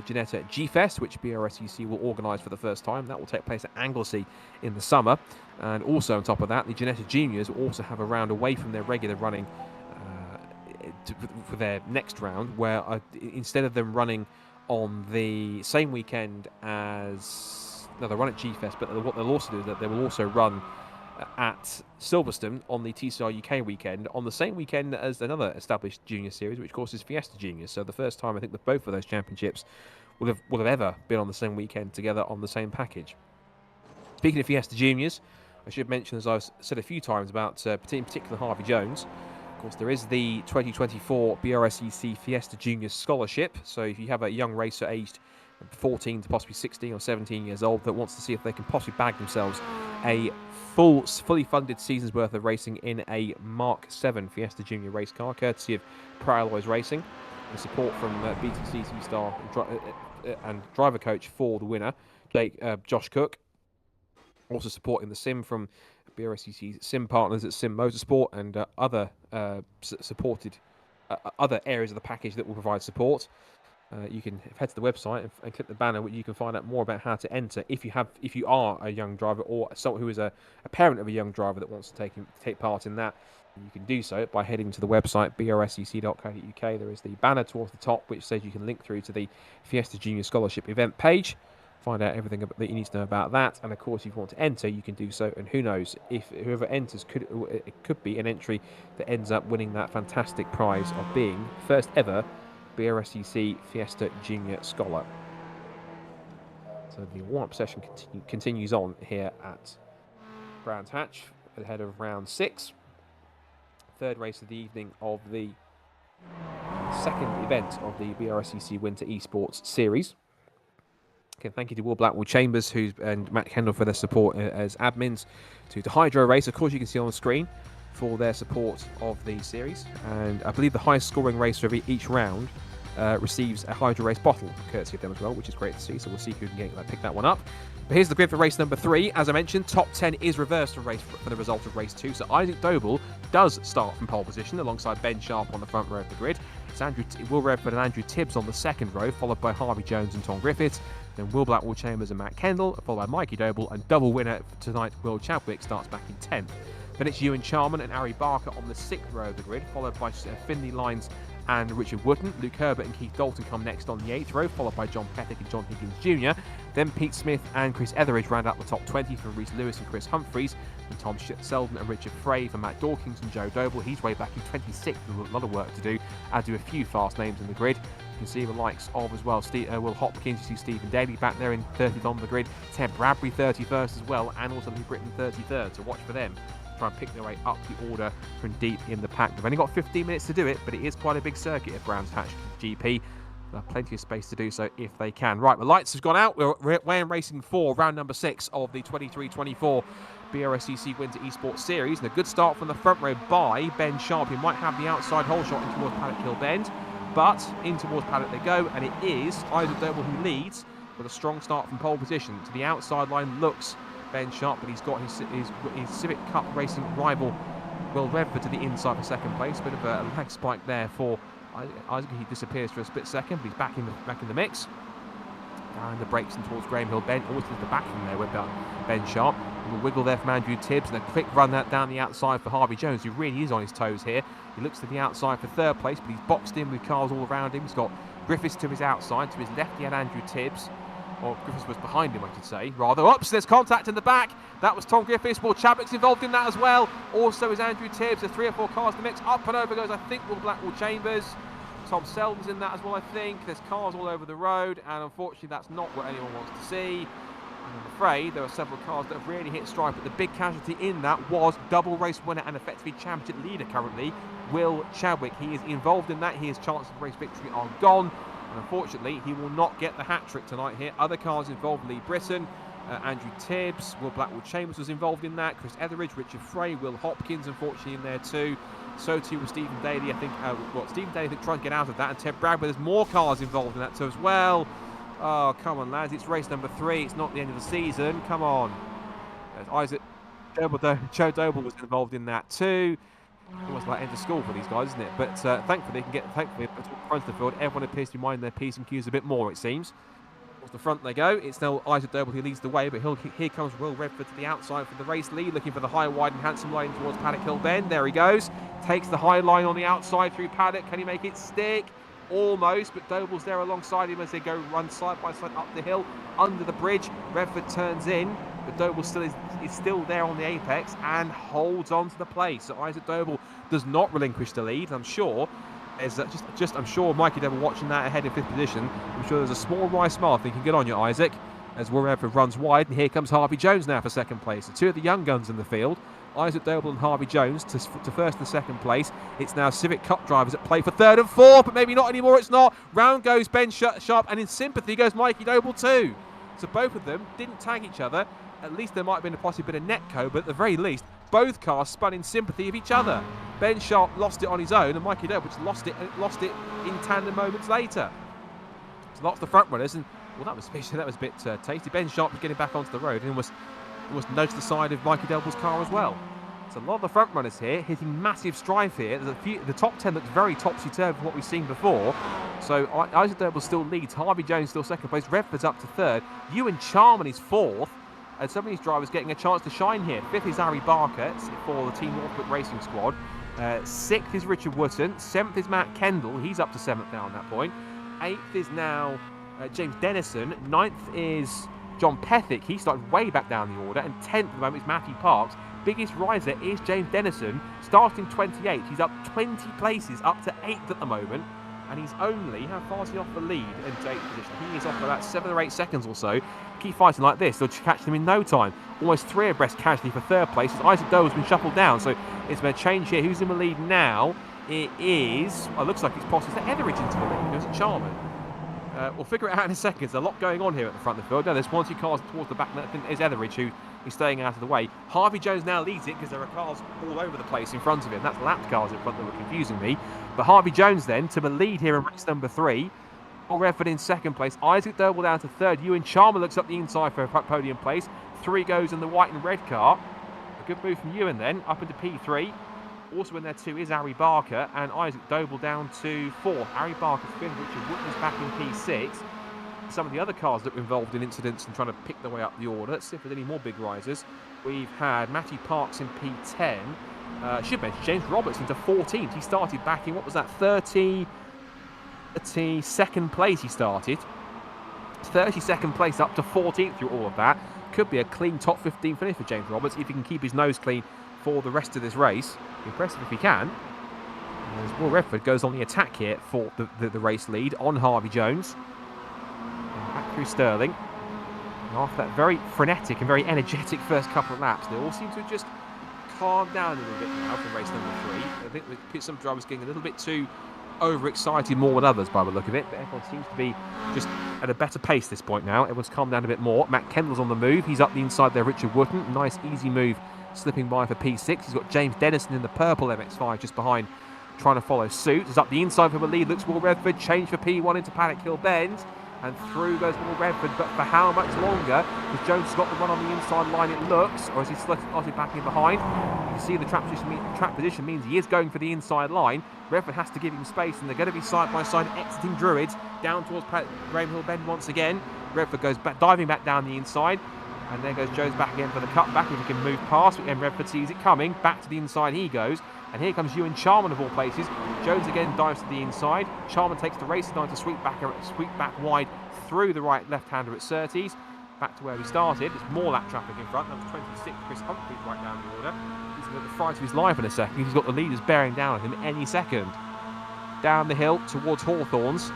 Ginetta G-Fest, which BRSCC will organise for the first time. That will take place at Anglesey in the summer. And also on top of that, the Ginetta Juniors will also have a round away from their regular running for their next round, where instead of them running on the same weekend as... No, they run at G-Fest, but what they'll also do is that they will also run at Silverstone on the TCR UK weekend, on the same weekend as another established junior series, which of course is Fiesta Juniors. So the first time I think that both of those championships will have ever been on the same weekend together on the same package. Speaking of Fiesta Juniors, I should mention, as I've said a few times, about in particular Harvey Jones. Of course, there is the 2024 BRSCC Fiesta Juniors Scholarship. So if you have a young racer aged 14 to possibly 16 or 17 years old that wants to see if they can possibly bag themselves a fully funded season's worth of racing in a Mark 7 Fiesta Junior race car, courtesy of Proalloys Racing, and support from BTCC star and driver coach for the winner, Josh Cook. Also supporting the sim from BRSCC sim partners at Sim Motorsport and other supported other areas of the package that will provide support. You can head to the website and click the banner where you can find out more about how to enter if you are a young driver or someone who is a parent of a young driver that wants to take part in that. You can do so by heading to the website brscc.co.uk. There is the banner towards the top which says you can link through to the Fiesta Junior Scholarship event page, find out everything that you need to know about that, and of course if you want to enter you can do so, and who knows, if whoever enters it could be an entry that ends up winning that fantastic prize of being first ever BRSCC Fiesta Junior Scholar. So the warm-up session continues on here at Brands Hatch ahead of round 6. Third race of the evening of the second event of the BRSCC Winter Esports Series. Okay, thank you to Will Blackwell Chambers and Matt Kendall for their support as admins, to Hydro Race, of course, you can see on the screen, for their support of the series. And I believe the highest scoring racer of each round receives a Hydro Race bottle, courtesy of them as well, which is great to see. So we'll see who can pick that one up. But here's the grid for race number 3. As I mentioned, top 10 is reversed for the result of race 2. So Isaac Doble does start from pole position alongside Ben Sharp on the front row of the grid. It's Will Redford and Andrew Tibbs on the second row, followed by Harvey Jones and Tom Griffiths. Then Will Blackwell Chambers and Matt Kendall, followed by Mikey Doble, and double winner for tonight, Will Chadwick, starts back in 10th. Then it's Ewan Charman and Ari Barker on the 6th row of the grid, followed by Finley Lyons and Richard Wooden. Luke Herbert and Keith Dalton come next on the 8th row, followed by John Pettick and John Higgins Jr. Then Pete Smith and Chris Etheridge round out the top 20 for Reese Lewis and Chris Humphreys. And Tom Selden and Richard Frey for Matt Dawkins and Joe Doble. He's way back in 26th with a lot of work to do, as do a few fast names in the grid. You can see the likes of as well Will Hopkins, you see Stephen Daly back there in 30th on the grid, Ted Bradbury 31st as well, and also Lee Britton 33rd, so watch for them. Try and pick their way up the order from deep in the pack. They've only got 15 minutes to do it, but it is quite a big circuit at Brands Hatch GP. They'll have plenty of space to do so if they can. Right, the lights have gone out. We're away in racing 4, round number 6 of the 23-24 BRSCC Winter Esports Series. And a good start from the front row by Ben Sharp. He might have the outside hole shot in towards Paddock Hill Bend, but in towards Paddock they go, and it is Isaac Doble who leads with a strong start from pole position. To the outside line looks Ben Sharp, but he's got his Civic Cup racing rival Will Redford to the inside for second place. Bit of a lag spike there for Isaac. He disappears for a split second, but he's back in the mix. And the brakes in towards Graham Hill Bend. Always to the back from there with Ben Sharp. A little wiggle there from Andrew Tibbs, and a quick run that down the outside for Harvey Jones, who really is on his toes here. He looks to the outside for third place, but he's boxed in with cars all around him. He's got Griffiths to his outside. To his left, he had Andrew Tibbs. Or Griffiths was behind him, I should say. Rather, oops, there's contact in the back. That was Tom Griffiths. Will Chadwick's involved in that as well. Also is Andrew Tibbs. There's 3 or 4 cars in the mix. Up and over goes, I think, Will Blackwell Chambers. Tom Selden's in that as well, I think. There's cars all over the road, and unfortunately that's not what anyone wants to see. And I'm afraid there are several cars that have really hit stride, but the big casualty in that was double race winner and effectively championship leader currently, Will Chadwick. He is involved in that. His chances of race victory are gone, and unfortunately he will not get the hat-trick tonight here. Other cars involved: Lee Britton, Andrew Tibbs, Will Blackwell Chambers was involved in that, Chris Etheridge, Richard Frey, Will Hopkins unfortunately in there too. So too was Stephen Daly, I think. Stephen Daly tried to get out of that, and Ted Bradbury. There's more cars involved in that too as well. Oh, come on, lads. It's race number 3. It's not the end of the season. Come on. There's Isaac Doble, Joe Doble was involved in that too. Almost like end of school for these guys, isn't it? But thankfully, at the front of the field, everyone appears to be minding their P's and Q's a bit more, it seems. Towards the front they go. It's now Isaac Doble who leads the way, but here comes Will Redford to the outside for the race lead, looking for the high, wide and handsome line towards Paddock Hill Bend. There he goes. Takes the high line on the outside through Paddock. Can he make it stick? Almost, but Doble's there alongside him as they run side by side up the hill, under the bridge. Redford turns in, but Doble still is still there on the apex and holds on to the place. So Isaac Doble does not relinquish the lead. I'm sure there's I'm sure Mikey Doble watching that ahead in 5th position. I'm sure there's a small wry smile thinking, good on you, Isaac, as Will Redford runs wide, and here comes Harvey Jones now for 2nd place. The 2 of the young guns in the field, Isaac Doble and Harvey Jones to 1st and 2nd place. It's now Civic Cup drivers at play for 3rd and 4th, but maybe not anymore. It's not. Round goes Ben Sharp, and in sympathy goes Mikey Doble too. So both of them didn't tag each other. At least there might have been a possible bit of netco, but at the very least, both cars spun in sympathy of each other. Ben Sharp lost it on his own, and Mikey Doble just lost it in tandem moments later. So lots of the front runners, and well, that was a bit tasty. Ben Sharp was getting back onto the road and was nose to the side of Mikey Doble's car as well. So a lot of the front runners here hitting massive strife here. There's the top 10 looks very topsy-turvy from what we've seen before. So Isaac Doble still leads, Harvey Jones still 2nd place, Redford's up to 3rd, Ewan Charman is 4th, and some of these drivers getting a chance to shine here. 5th is Harry Barker for the Team Northbrook Racing Squad. 6th is Richard Wotton, 7th is Matt Kendall, he's up to 7th now on that point. 8th is now James Dennison, 9th is John Pethick, he started way back down the order, and 10th at the moment is Matthew Parks. Biggest riser is James Dennison, starting 28th. He's up 20 places, up to 8th at the moment, and he's only, how far is he off the lead into 8th position? He is off by about 7 or 8 seconds or so. Keep fighting like this, they'll catch them in no time. Almost 3 abreast casually for 3rd place, as Isaac Doble's been shuffled down, so it's going to change here. Who's in the lead now? It is, well, it looks like it's possible. Is that Etheridge into the lead? Or is it Charman? We'll figure it out in a second. There's a lot going on here at the front of the field. No, there's 1 or 2 cars towards the back. I think there's Etheridge who is staying out of the way. Harvey Jones now leads it because there are cars all over the place in front of him. That's lapped cars in front that were confusing me. But Harvey Jones then to the lead here in race number 3. Will Redford in 2nd place. Isaac Doble down to 3rd. Ewan Charman looks up the inside for a podium place. 3 goes in the white and red car. A good move from Ewan then up into P3. Also in there too is Harry Barker, and Isaac Doble down to 4th. Harry Barker's 5th, Richard Wootton's back in P6. Some of the other cars that were involved in incidents and trying to pick their way up the order. Let's see if there's any more big risers. We've had Matthew Parks in P10. Should mention James Roberts into 14th. He started back in, what was that, 32nd place he started. 32nd place up to 14th through all of that. Could be a clean top 15 finish for James Roberts if he can keep his nose clean for the rest of this race. Impressive if he can. As Will Redford goes on the attack here for the race lead on Harvey Jones. And back through Sterling. And after that very frenetic and very energetic first couple of laps, they all seem to have just calmed down a little bit now from race number 3. I think some drivers getting a little bit too overexcited more than others by the look of it, but everyone seems to be just at a better pace at this point now. Everyone's calmed down a bit more. Matt Kendall's on the move. He's up the inside there, Richard Wotton. Nice easy move slipping by for P6. He's got James Dennison in the purple MX-5 just behind, trying to follow suit. He's up the inside for the lead. Looks Will Redford. Change for P1 into Paddock Hill Bend. And through goes Will Redford. But for how much longer? Has Jones got the run on the inside line, it looks, or is he slotted back in behind? You see the track position means he is going for the inside line. Redford has to give him space, and they're going to be side by side exiting Druids down towards Graham Hill Bend once again. Redford goes back, diving back down the inside. And there goes Jones back again for the cutback, if he can move past. But again, Redford sees it coming. Back to the inside he goes. And here comes Ewan Charman of all places. Jones again dives to the inside. Charman takes the racing line to sweep back wide through the right left-hander at Surtees. Back to where we started. There's more lap traffic in front. That was 26. Chris Humphries right down the order. He's going to the fright of his life in a second. He's got the leaders bearing down on him any second. Down the hill towards Hawthorns.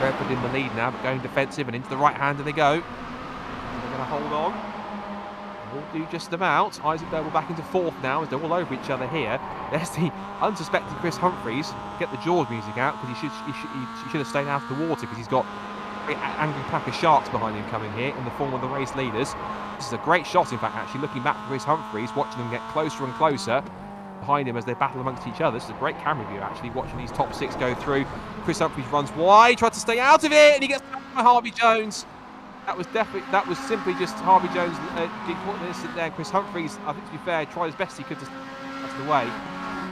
Redford in the lead now, but going defensive, and into the right-hander they go. They're going to hold on. Will do just about. Isaac Noble back into fourth now as they're all over each other here. There's the unsuspecting Chris Humphries. Get the Jaws music out, because he should have stayed out of the water, because he's got an angry pack of sharks behind him coming here in the form of the race leaders. This is a great shot, in fact, actually, looking back for Chris Humphries, watching them get closer and closer behind him as they battle amongst each other. This is a great camera view, actually, watching these top six go through. Chris Humphries runs wide, tried to stay out of it, and he gets by Harvey Jones. That was simply just Harvey Jones did put this in there. Chris Humphries, I think, to be fair, tried as best he could to pass the way.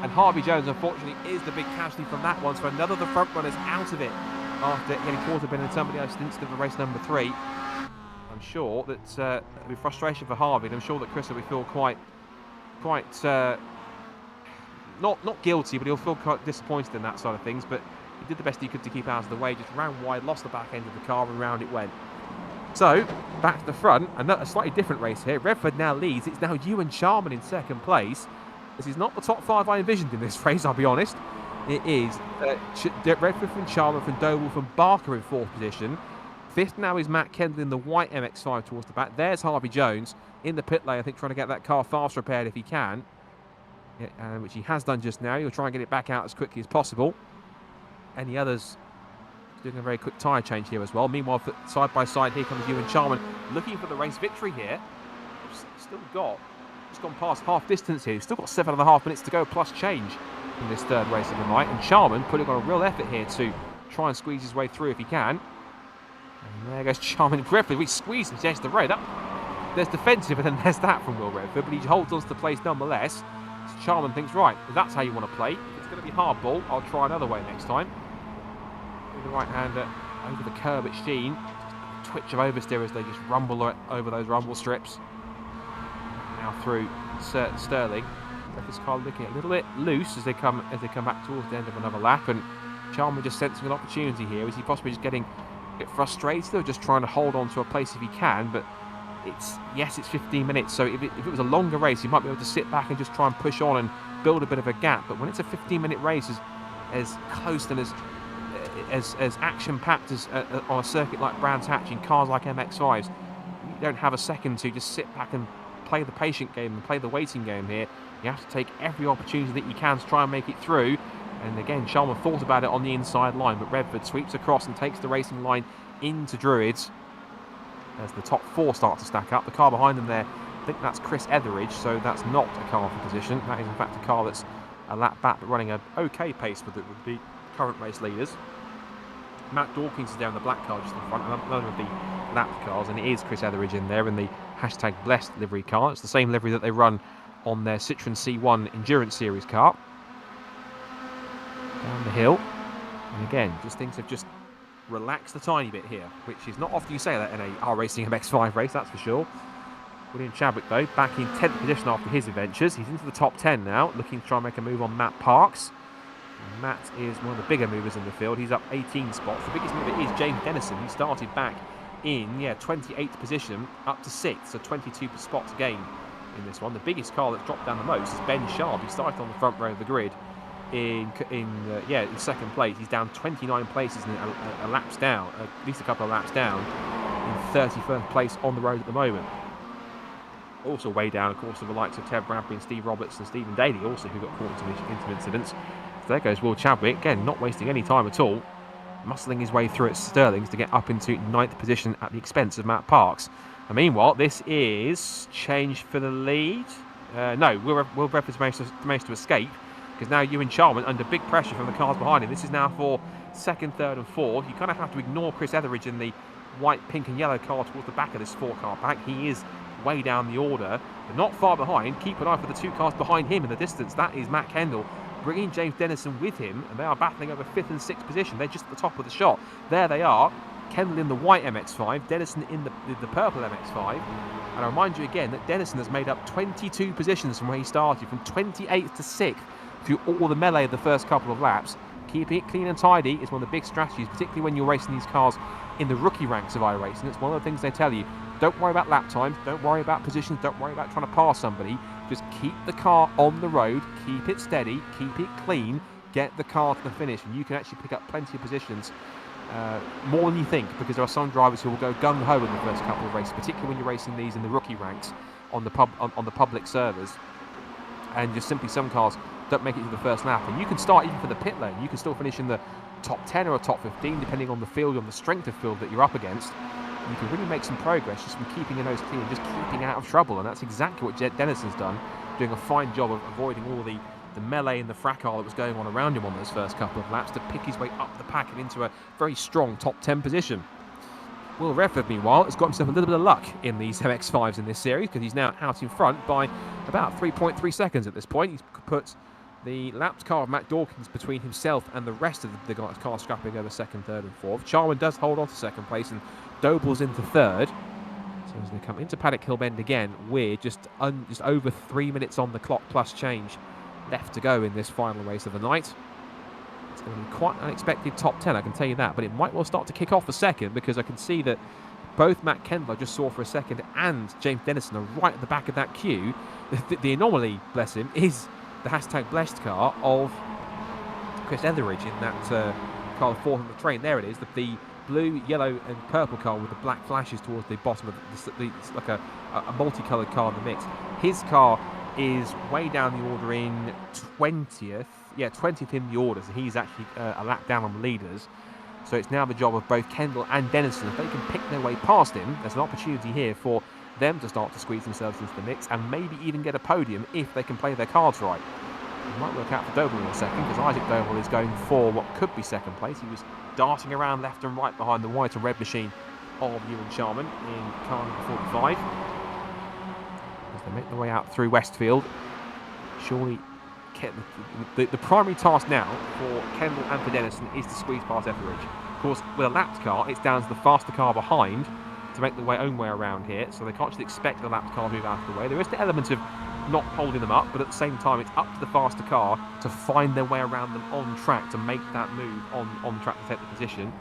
And Harvey Jones, unfortunately, is the big casualty from that one. So another of the front runners out of it after getting caught up in somebody else instead of race number 3. I'm sure that there'll be frustration for Harvey, and I'm sure that Chris will feel quite not guilty, but he'll feel quite disappointed in that side of things. But he did the best he could to keep out of the way, just ran wide, lost the back end of the car, and round it went. So, back to the front, a slightly different race here. Redford now leads. It's now Ewan Charman in second place. This is not the top 5 I envisioned in this race, I'll be honest. It is Redford from Charman, from Doble, from Barker in 4th position. 5th now is Matt Kendall in the white MX-5 towards the back. There's Harvey Jones in the pit lane, I think, trying to get that car fast repaired if he can. Yeah, which he has done just now. He'll try and get it back out as quickly as possible. Any others doing a very quick tyre change here as well. Meanwhile, side by side, here comes Ewan Charman looking for the race victory here. It's gone past half distance here. He's still got 7.5 minutes to go plus change in this third race of the night. And Charman putting on a real effort here to try and squeeze his way through if he can. And there goes Charman. Redford, we squeeze him to the edge of the road. There's defensive, and then there's that from Will Redford, but he holds on to the place nonetheless. So Charman thinks, right, if that's how you want to play, if it's going to be hardball, I'll try another way next time. The right-hander over the curb at Sheen. Twitch of oversteer as they just rumble over those rumble strips. Now through Sterling. This car looking a little bit loose as they come back towards the end of another lap, and Charman just sensing an opportunity here. Is he possibly just getting a bit frustrated or just trying to hold on to a place if he can? But it's 15 minutes, so if it was a longer race, he might be able to sit back and just try and push on and build a bit of a gap. But when it's a 15-minute race, as close and as action-packed as on a circuit like Brands Hatch in cars like MX-5s, you don't have a second to just sit back and play the patient game and play the waiting game here. You have to take every opportunity that you can to try and make it through. And again, Charman thought about it on the inside line, but Redford sweeps across and takes the racing line into Druids as the top 4 start to stack up. The car behind them there, I think that's Chris Etheridge, so that's not a car for position. That is in fact a car that's a lap back but running an okay pace with the current race leaders. Matt Dawkins is down the black car just in front, another of the lap cars, and it is Chris Etheridge in there in the hashtag Blessed livery car. It's the same livery that they run on their Citroen C1 Endurance Series car. Down the hill, and again, just things have just relaxed a tiny bit here, which is not often you say that in a iRacing MX-5 race, that's for sure. William Chadwick, though, back in 10th position after his adventures. He's into the top 10 now, looking to try and make a move on Matt Parks. And Matt is one of the bigger movers in the field. He's up 18 spots. The biggest mover is James Dennison. He started back in 28th position up to 6th, so 22 spots gained in this one. The biggest car that's dropped down the most is Ben Sharp. He started on the front row of the grid in second place. He's down 29 places and a laps down, at least a couple of laps down, in 31st place on the road at the moment. Also way down, of course, are the likes of Ted Bradbury and Steve Roberts and Stephen Daly, also who got caught into incidents. So there goes Will Chadwick, again, not wasting any time at all, muscling his way through at Sterling's to get up into 9th position at the expense of Matt Parks. And meanwhile, this is change for the lead. No, Will Redford's managed to escape, because now Ewan Charman under big pressure from the cars behind him. This is now for 2nd, 3rd and 4th. You kind of have to ignore Chris Etheridge in the white, pink and yellow car towards the back of this 4-car pack. He is way down the order, but not far behind. Keep an eye for the 2 cars behind him in the distance. That is Matt Kendall bringing James Dennison with him, and they are battling over 5th and 6th position. They're just at the top of the shot. There they are. Kendall in the white MX-5, Dennison in the purple MX-5. And I remind you again that Dennison has made up 22 positions from where he started, from 28th to 6th through all the melee of the first couple of laps. Keeping it clean and tidy is one of the big strategies, particularly when you're racing these cars in the rookie ranks of iRacing. It's one of the things they tell you. Don't worry about lap times, don't worry about positions, don't worry about trying to pass somebody. Just keep the car on the road, keep it steady, keep it clean, get the car to the finish, and you can actually pick up plenty of positions, more than you think, because there are some drivers who will go gung-ho in the first couple of races, particularly when you're racing these in the rookie ranks on the public servers. And just simply some cars don't make it to the first lap, and you can start even for the pit lane. You can still finish in the top 10 or top 15 depending on the field, on the strength of field that you're up against. You can really make some progress just from keeping your nose clean and just keeping out of trouble, and that's exactly what Dennison's done, doing a fine job of avoiding all the melee and the fracas that was going on around him on those first couple of laps to pick his way up the pack and into a very strong top 10 position. Will Redford, meanwhile, has got himself a little bit of luck in these MX-5s in this series, because he's now out in front by about 3.3 seconds at this point. He's put the lapped car of Matt Dawkins between himself and the rest of the car scrapping over second, third and fourth. Charman does hold on to second place, and Doble's into third. So as they come into Paddock Hill Bend again, we're just over 3 minutes on the clock plus change left to go in this final race of the night. It's going to be quite an unexpected top 10, I can tell you that, but it might well start to kick off a second, because I can see that both Matt Kendall, I just saw for a second, and James Dennison are right at the back of that queue. The anomaly, bless him, is the hashtag blessed car of Chris Etheridge in that car fourth on the train. There it is, the blue, yellow and purple car with the black flashes towards the bottom of it's like a multicoloured car in the mix. His car is way down the order in 20th. Yeah, 20th in the order, so he's actually a lap down on the leaders. So it's now the job of both Kendall and Dennison. If they can pick their way past him, there's an opportunity here for them to start to squeeze themselves into the mix and maybe even get a podium if they can play their cards right. It might work out for Doble in a second, because Isaac Doble is going for what could be second place. He was darting around left and right behind the white and red machine of Ewan Charman in car number 45. As they make their way out through Westfield, surely the primary task now for Kendall and for Dennison is to squeeze past Etheridge. Of course, with a lapped car, it's down to the faster car behind to make their own way around here, so they can't just expect the lapped car to move out of the way. There is the element of not holding them up, but at the same time, it's up to the faster car to find their way around them on track to make that move on track to take the position.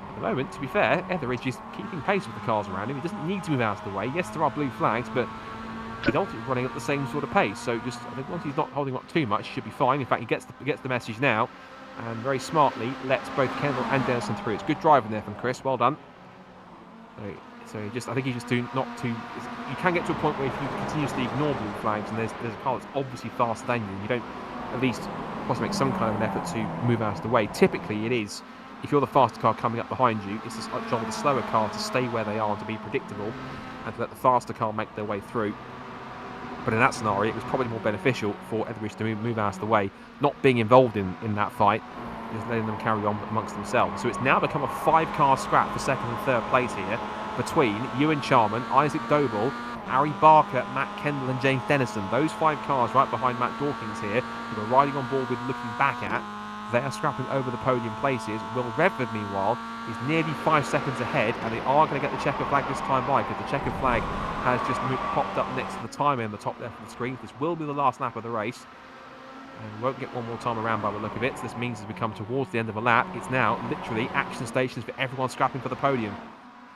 At the moment, to be fair, Etheridge is keeping pace with the cars around him. He doesn't need to move out of the way. Yes, there are blue flags, but he's ultimately running at the same sort of pace. So I think once he's not holding up too much, he should be fine. In fact, he gets the message now, and very smartly lets both Kendall and Dennison through. It's good driving there from Chris. Well done. So I think he's just you can get to a point where if you continuously ignore blue flags and there's a car that's obviously faster than you don't at least possibly make some kind of an effort to move out of the way. Typically it is, if you're the faster car coming up behind you, it's the job of the slower car to stay where they are and to be predictable and to let the faster car make their way through. But in that scenario, it was probably more beneficial for Etheridge to move out of the way, not being involved in that fight, just letting them carry on amongst themselves. So it's now become a 5-car scrap for second and third place here between Ewan Charman, Isaac Doble, Harry Barker, Matt Kendall and James Dennison. Those 5 cars right behind Matt Dawkins here, who are riding on board with looking back at, they are scrapping over the podium places. Will Redford, meanwhile, is nearly 5 seconds ahead, and they are going to get the checker flag this time by, because the checker flag has just popped up next to the timer in the top left of the screen. This will be the last lap of the race, and we won't get one more time around by the look of it. So this means as we come towards the end of a lap, it's now literally action stations for everyone scrapping for the podium.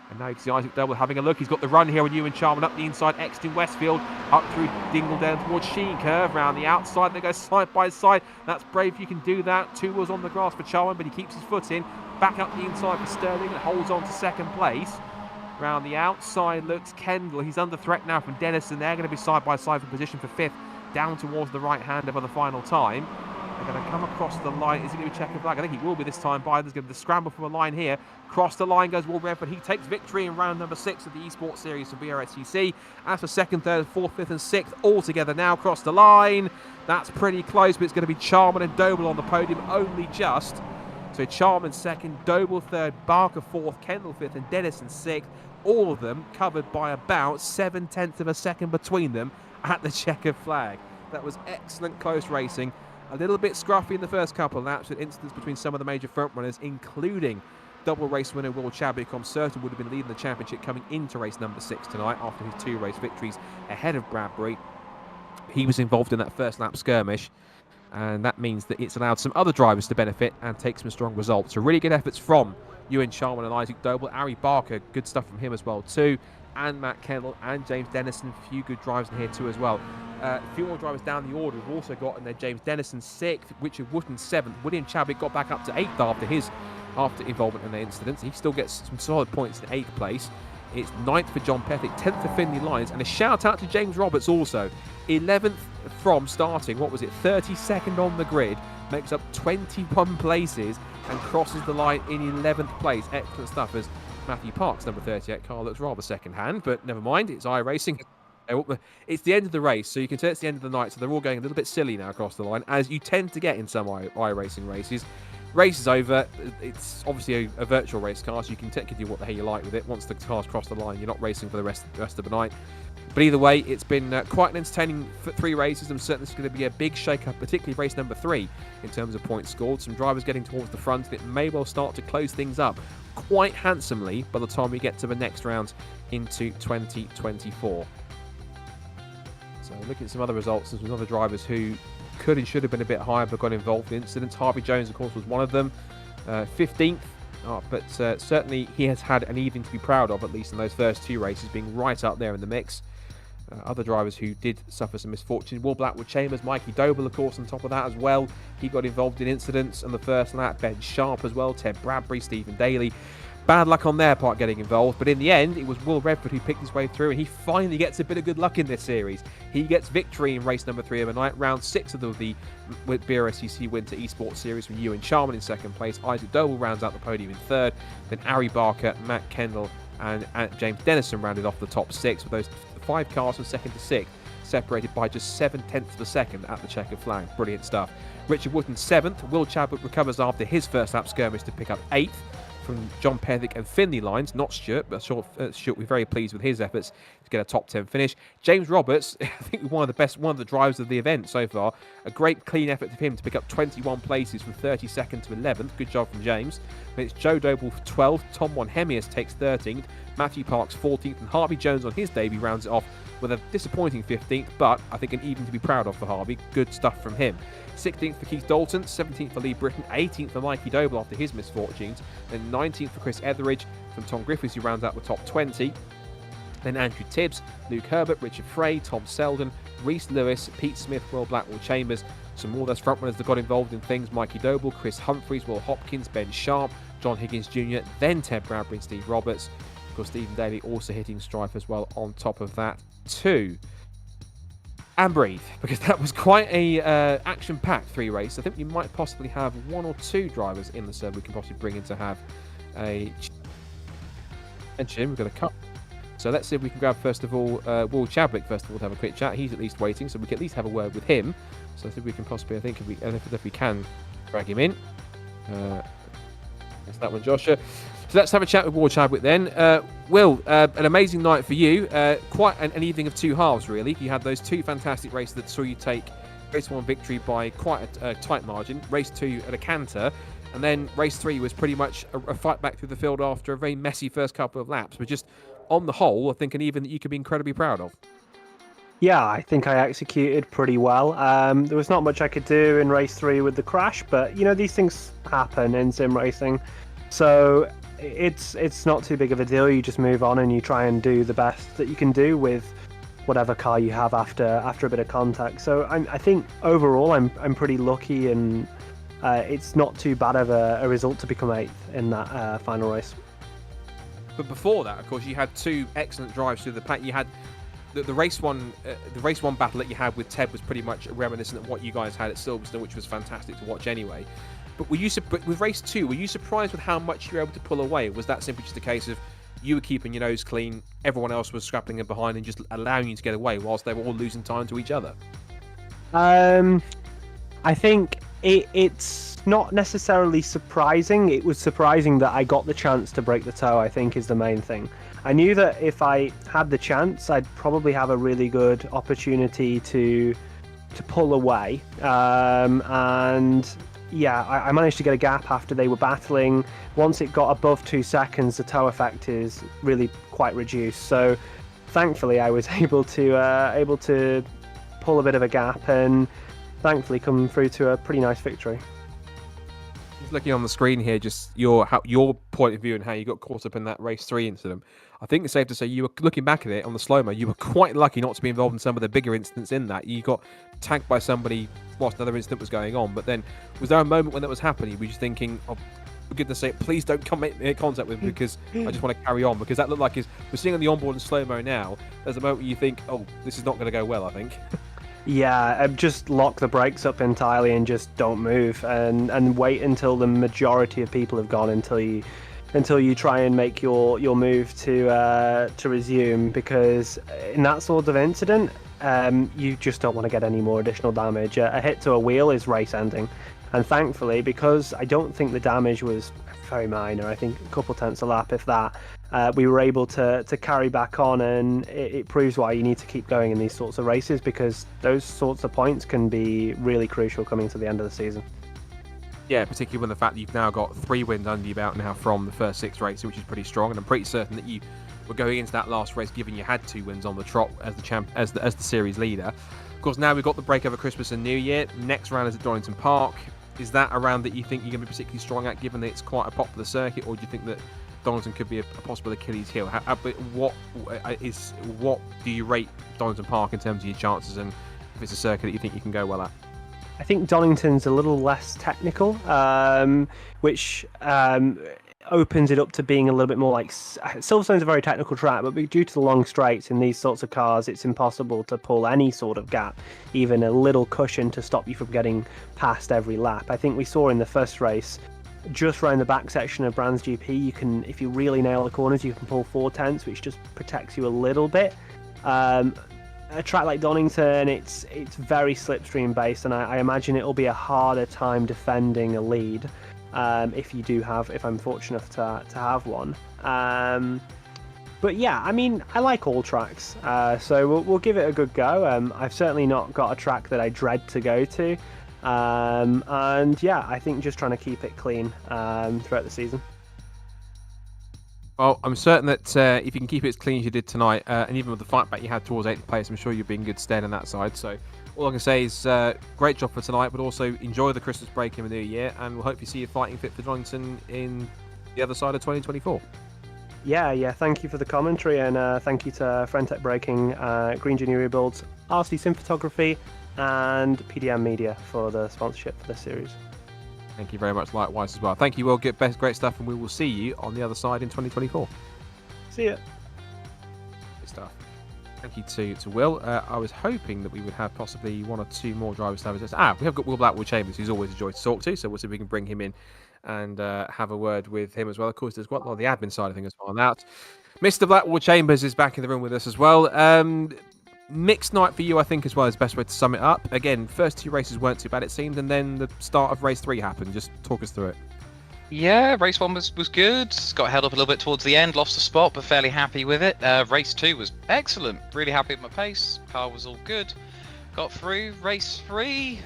And now you can see Isaac Doble having a look. He's got the run here on Ewan Charman up the inside, Exton Westfield, up through Dingle down towards Sheen Curve, round the outside. They go side by side. That's brave if you can do that. 2 wheels on the grass for Charman, but he keeps his foot in. Back up the inside for Sterling and holds on to second place. Round the outside looks Kendall. He's under threat now from Dennison. They're going to be side by side for position for 5th, down towards the right hander for the final time. They're going to come across the line. Is it going to be checker flag? I think he will be this time by. There's going to be the scramble from a line here. Cross the line goes Will Redford. He takes victory in round number 6 of the eSports series for BRSCC. As for second, third, fourth, fifth and sixth, all together now across the line. That's pretty close, but it's going to be Charman and Doble on the podium, only just. So Charman second, Doble third, Barker fourth, Kendall fifth and Dennison sixth. All of them covered by about 7/10 of a second between them at the checkered flag. That was excellent close racing. A little bit scruffy in the first couple of laps with incidents between some of the major front runners, including double race winner Will Chadwick, I'm certain, would have been leading the championship coming into race number 6 tonight after his 2 race victories ahead of Bradbury. He was involved in that first lap skirmish, and that means that it's allowed some other drivers to benefit and take some strong results. So really good efforts from Ewan Sharman and Isaac Doble. Ari Barker, good stuff from him as well too, and Matt Kendall and James Dennison. A few good drivers in here too as well. A few more drivers down the order. We've also got in there James Dennison 6th, Richard Wooten 7th. William Chadwick got back up to 8th after involvement in the incidents. He still gets some solid points in 8th place. It's 9th for John Pethick, 10th for Finley Lyons, and a shout out to James Roberts also. 11th from starting, 32nd on the grid, makes up 21 places and crosses the line in 11th place. Excellent stuff as Matthew Parks, number 38 car, looks rather second-hand, but never mind, it's iRacing. It's the end of the race, so you can tell it's the end of the night, so they're all going a little bit silly now across the line, as you tend to get in some iRacing races. Race is over. It's obviously a virtual race car, so you can technically do what the hell you like with it. Once the cars cross the line, you're not racing for the rest of the night. But either way, it's been quite an entertaining 3 races. I'm certain this is going to be a big shake-up, particularly race number 3 in terms of points scored. Some drivers getting towards the front, and it may well start to close things up quite handsomely by the time we get to the next round into 2024. So looking at some other results, there's some other drivers who could and should have been a bit higher but got involved in incidents. Harvey Jones, of course, was one of them. 15th, but certainly he has had an evening to be proud of, at least in those first 2 races, being right up there in the mix. Other drivers who did suffer some misfortune: Will Blackwood Chambers, Mikey Doble, of course, on top of that as well. He got involved in incidents on the first lap. Ben Sharp as well, Ted Bradbury, Stephen Daly. Bad luck on their part getting involved, but in the end, it was Will Redford who picked his way through, and he finally gets a bit of good luck in this series. He gets victory in race number 3 of the night, round 6 of the BRSCC Winter Esports Series, with Ewan Sharman in 2nd place. Isaac Doble rounds out the podium in 3rd. Then Ari Barker, Matt Kendall, and James Dennison rounded off the top 6, with those 5 cars from 2nd to 6th, separated by just 7/10 of a second at the checkered flag. Brilliant stuff. Richard Wooten 7th. Will Chadwick recovers after his first lap skirmish to pick up 8th. From John Pethick and Finley Lyons, not Stuart, but Stuart we're very pleased with his efforts to get a top 10 finish. James Roberts, I think one of the drivers of the event so far. A great clean effort of him to pick up 21 places from 32nd to 11th. Good job from James. Then it's Joe Doble for 12th, Tom Monhemius takes 13th, Matthew Parks 14th, and Harvey Jones on his debut rounds it off with a disappointing 15th, but I think an even to be proud of for Harvey. Good stuff from him. 16th for Keith Dalton, 17th for Lee Britton, 18th for Mikey Doble after his misfortunes, then 19th for Chris Etheridge from Tom Griffiths, who rounds out the top 20. Then Andrew Tibbs, Luke Herbert, Richard Frey, Tom Selden, Reese Lewis, Pete Smith, Will Blackwell Chambers. Some more of those front runners that got involved in things: Mikey Doble, Chris Humphreys, Will Hopkins, Ben Sharp, John Higgins Jr., then Ted Bradbury and Steve Roberts. Of course, Stephen Daly also hitting strife as well on top of that too. And breathe, because that was quite a action-packed 3 race. I think we might possibly have 1 or 2 drivers in the server we can possibly bring in to have a mention. We've got a couple. So let's see if we can grab, first of all, Will Chadwick, first of all, to have a quick chat. He's at least waiting, so we can at least have a word with him. So let's see if we can possibly, I think, if we can drag him in. That's that one, Joshua. So let's have a chat with Will Chadwick then. Will, an amazing night for you. Quite an evening of 2 halves, really. You had those 2 fantastic races that saw you take race 1 victory by quite a tight margin, race 2 at a canter, and then race 3 was pretty much a fight back through the field after a very messy first couple of laps. But just on the whole, I think an even that you could be incredibly proud of. Yeah, I think I executed pretty well. There was not much I could do in race 3 with the crash, but, you know, these things happen in sim racing. So it's not too big of a deal. You just move on and you try and do the best that you can do with whatever car you have after a bit of contact. So I think overall I'm pretty lucky, and it's not too bad of a result to become 8th in that final race. But before that, of course, you had 2 excellent drives through the pack. You had the race one battle that you had with Ted was pretty much reminiscent of what you guys had at Silverstone, which was fantastic to watch anyway. But with race 2, were you surprised with how much you were able to pull away? Was that simply just a case of you were keeping your nose clean, everyone else was scrapping in behind and just allowing you to get away whilst they were all losing time to each other? I think it's not necessarily surprising. It was surprising that I got the chance to break the toe, I think, is the main thing. I knew that if I had the chance, I'd probably have a really good opportunity to pull away. And yeah, I managed to get a gap after they were battling. Once it got above 2 seconds, the tow effect is really quite reduced. So thankfully, I was able to pull a bit of a gap and thankfully come through to a pretty nice victory. Just looking on the screen here, just your point of view and how you got caught up in that race 3 incident. I think it's safe to say you were looking back at it on the slow-mo. You were quite lucky not to be involved in some of the bigger incidents in that. You got tagged by somebody whilst another incident was going on. But then, was there a moment when that was happening? Were you thinking, "Oh, for goodness sake, please don't come make contact with me because I just want to carry on"? Because that looked like we're seeing on the onboard in slow-mo now. There's a moment where you think, "Oh, this is not going to go well." I think. Yeah, just lock the brakes up entirely and just don't move, and wait until the majority of people have gone until you try and make your move to resume. Because in that sort of incident, you just don't want to get any more additional damage. A hit to a wheel is race ending, and thankfully, because I don't think the damage was very minor, I think a couple tenths a lap, if that. We were able to carry back on, and it proves why you need to keep going in these sorts of races, because those sorts of points can be really crucial coming to the end of the season. Yeah, particularly when the fact that you've now got 3 wins under your belt now from the first 6 races, which is pretty strong, and I'm pretty certain that you were going into that last race given you had 2 wins on the trot as the series leader. Of course, now we've got the break over Christmas and New Year. Next round is at Donington Park. Is that a round that you think you're going to be particularly strong at, given that it's quite a popular circuit, or do you think that Donington could be a possible Achilles heel? What do you rate Donington Park in terms of your chances, and if it's a circuit that you think you can go well at? I think Donington's a little less technical, which opens it up to being a little bit more like... Silverstone's a very technical track, but due to the long straights in these sorts of cars, it's impossible to pull any sort of gap, even a little cushion to stop you from getting past every lap. I think we saw in the first race, just around the back section of Brands GP, you can, if you really nail the corners, you can pull 4 tenths, which just protects you a little bit. A track like Donington, it's very slipstream based, and I imagine it'll be a harder time defending a lead if I'm fortunate enough to have one. But yeah, I mean, I like all tracks, so we'll give it a good go. I've certainly not got a track that I dread to go to, and yeah, I think just trying to keep it clean throughout the season. Well, I'm certain that if you can keep it as clean as you did tonight, and even with the fight back you had towards 8th place, I'm sure you'll be in good stead on that side. So all I can say is great job for tonight, but also enjoy the Christmas break in the new year, and we'll hopefully see you fighting fit for Donington in the other side of 2024. Yeah, thank you for the commentary, and thank you to Frentech Braking, Green Junior Rebuilds, RC Sim Photography, and PDM Media for the sponsorship for this series. Thank you very much, likewise as well. Thank you, Will. Get best, great stuff, and we will see you on the other side in 2024. See ya. Good stuff. Thank you to Will. I was hoping that we would have possibly 1 or 2 more drivers. We have got Will Blackwood Chambers, who's always a joy to talk to, so we'll see if we can bring him in and have a word with him as well. Of course, there's quite a lot of the admin side of things as well. Now, Mr. Blackwood Chambers is back in the room with us as well. Mixed night for you, I think, as well, is the best way to sum it up. Again, first 2 races weren't too bad, it seemed, and then the start of race 3 happened. Just talk us through it. Yeah, race 1 was good. Got held up a little bit towards the end, lost a spot, but fairly happy with it. Race 2 was excellent. Really happy with my pace. Car was all good. Got through. Race 3,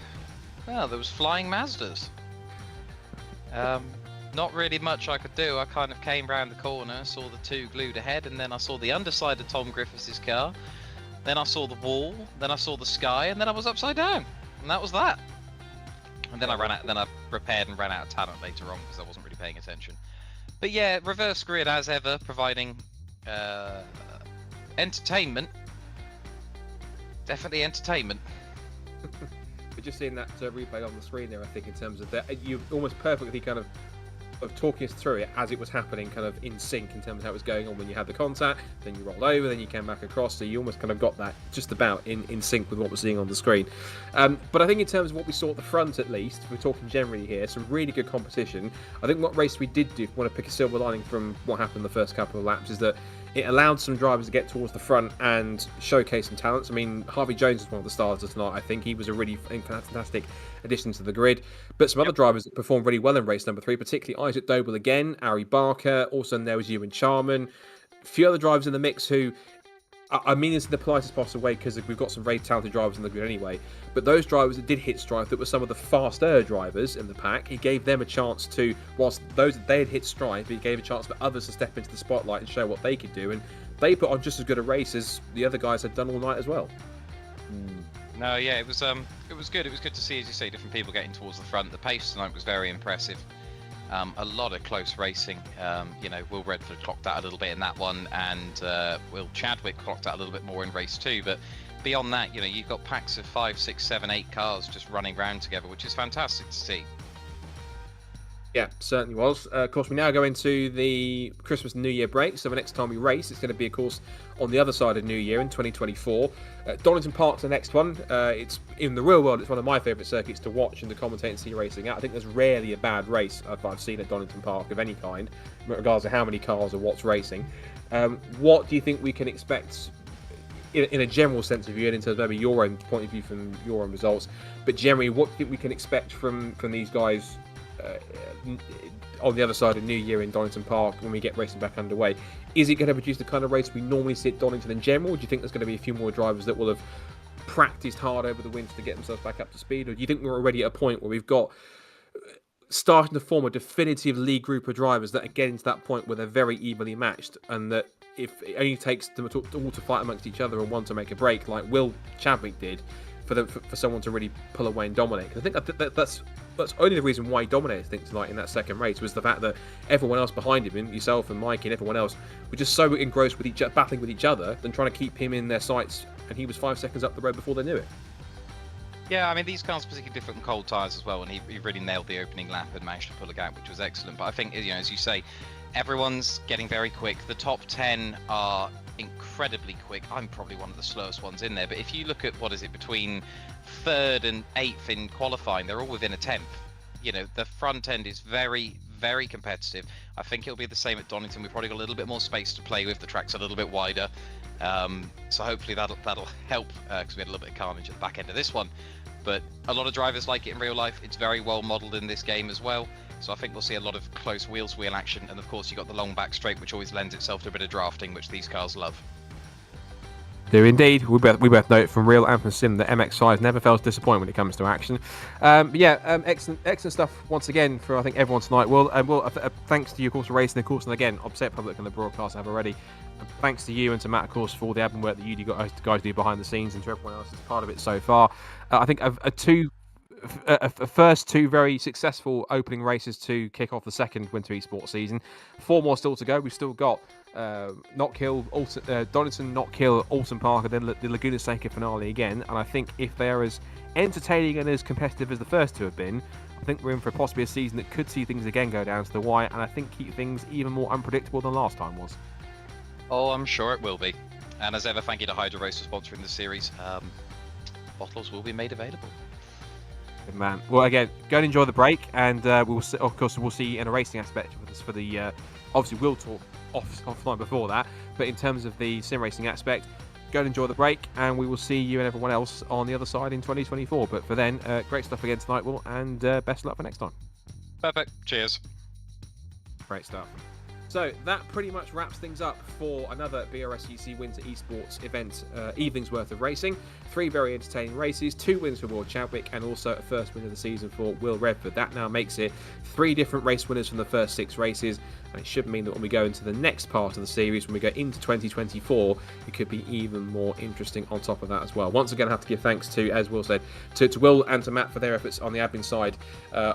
well, there was flying Mazdas. Not really much I could do. I kind of came round the corner, saw the 2 glued ahead, and then I saw the underside of Tom Griffiths' car. Then I saw the wall, then I saw the sky, and then I was upside down. And that was that. And then I ran out, then I repaired and ran out of talent later on because I wasn't really paying attention. But yeah, reverse grid as ever, providing entertainment. Definitely entertainment. We're just seeing that replay on the screen there, I think, in terms of that. You almost perfectly kind of talking us through it as it was happening, kind of in sync in terms of how it was going on when you had the contact, then you rolled over, then you came back across, so you almost kind of got that just about in sync with what we're seeing on the screen. But I think in terms of what we saw at the front, at least, we're talking generally here, some really good competition. I think what race we did do, if we want to pick a silver lining from what happened the first couple of laps, is that it allowed some drivers to get towards the front and showcase some talents. I mean, Harvey Jones was one of the stars of tonight, I think. He was a really fantastic addition to the grid. But some other drivers that performed really well in race number 3, particularly Isaac Doble again, Ari Barker, also there was Ewan Charman. A few other drivers in the mix who I mean this in the politest possible way, because we've got some very talented drivers in the grid anyway. But those drivers that did hit strife, that were some of the faster drivers in the pack, he gave them a chance to, whilst those they had hit strife, he gave a chance for others to step into the spotlight and show what they could do. And they put on just as good a race as the other guys had done all night as well. No, yeah, it was good. It was good to see, as you say, different people getting towards the front. The pace tonight was very impressive. A lot of close racing. You know, Will Redford clocked out a little bit in that one, and Will Chadwick clocked out a little bit more in race 2. But beyond that, you know, you've got packs of 5, 6, 7, 8 cars just running around together, which is fantastic to see. Yeah, certainly was. Of course, we now go into the Christmas and New Year break. So the next time we race, it's going to be, of course, on the other side of New Year in 2024. Donington Park's the next one. It's in the real world. It's one of my favourite circuits to watch and to commentate and see racing at. I think there's rarely a bad race I've seen at Donington Park of any kind, regardless of how many cars or what's racing. What do you think we can expect in a general sense of view, and in terms of maybe your own point of view from your own results? But generally, what do you think we can expect from these guys on the other side of New Year in Donington Park when we get racing back underway? Is it going to produce the kind of race we normally see at Donington in general? Do you think there's going to be a few more drivers that will have practiced hard over the winter to get themselves back up to speed? Or do you think we're already at a point where we've got starting to form a definitive league group of drivers that are getting to that point where they're very evenly matched, and that if it only takes them all to fight amongst each other and one to make a break, like Will Chadwick did, for someone to really pull away and dominate? I think that's only the reason why he dominated, I think, tonight in that second race, was the fact that everyone else behind him, and yourself and Mikey and everyone else, were just so engrossed with battling with each other than trying to keep him in their sights, and he was 5 seconds up the road before they knew it. Yeah, I mean, these cars particularly different from cold tyres as well, and he really nailed the opening lap and managed to pull a gap, which was excellent. But I think, you know, as you say, everyone's getting very quick. The top 10 are incredibly quick. I'm probably one of the slowest ones in there, but if you look at, what is it, between 3rd and 8th in qualifying, they're all within a 10th. You know, the front end is very, very competitive. I think it'll be the same at Donington. We've probably got a little bit more space to play with. The track's a little bit wider, so hopefully that'll help, because we had a little bit of carnage at the back end of this one. But a lot of drivers like it in real life. It's very well modelled in this game as well. So I think we'll see a lot of close wheel-to-wheel action. And of course, you've got the long back straight, which always lends itself to a bit of drafting, which these cars love. Do indeed. We both know it from real and from sim that MX5 never fails to disappoint when it comes to action. Excellent stuff once again for, I think, everyone tonight. Thanks to you, of course, for racing, of course, and again, Upset Public and the broadcast have already. Thanks to you and to Matt, of course, for all the admin work that you guys do behind the scenes, and to everyone else that's part of it so far. I think a first 2 very successful opening races to kick off the second Winter Esports season. 4 more still to go. We've still got Donington, Knockhill, Alton Park, and then the Laguna Seca finale again. And I think if they're as entertaining and as competitive as the first 2 have been, I think we're in for possibly a season that could see things again go down to the wire, and I think keep things even more unpredictable than last time was. Oh, I'm sure it will be. And as ever, thank you to Hydro Race for sponsoring the series. Bottles will be made available. Good man. Well, again, go and enjoy the break, and we'll see you in a racing aspect for this. For the obviously, we'll talk offline before that, but in terms of the sim racing aspect, go and enjoy the break, and we will see you and everyone else on the other side in 2024. But for then, great stuff again tonight, Will, and best of luck for next time. Perfect. Cheers. Great stuff. So that pretty much wraps things up for another BRSCC Winter Esports event, evening's worth of racing. 3 very entertaining races, 2 wins for Will Chadwick, and also a first win of the season for Will Redford. That now makes it 3 different race winners from the first 6 races, and it should mean that when we go into the next part of the series, when we go into 2024, it could be even more interesting on top of that as well. Once again, I have to give thanks to, as Will said, to Will and to Matt for their efforts on the admin side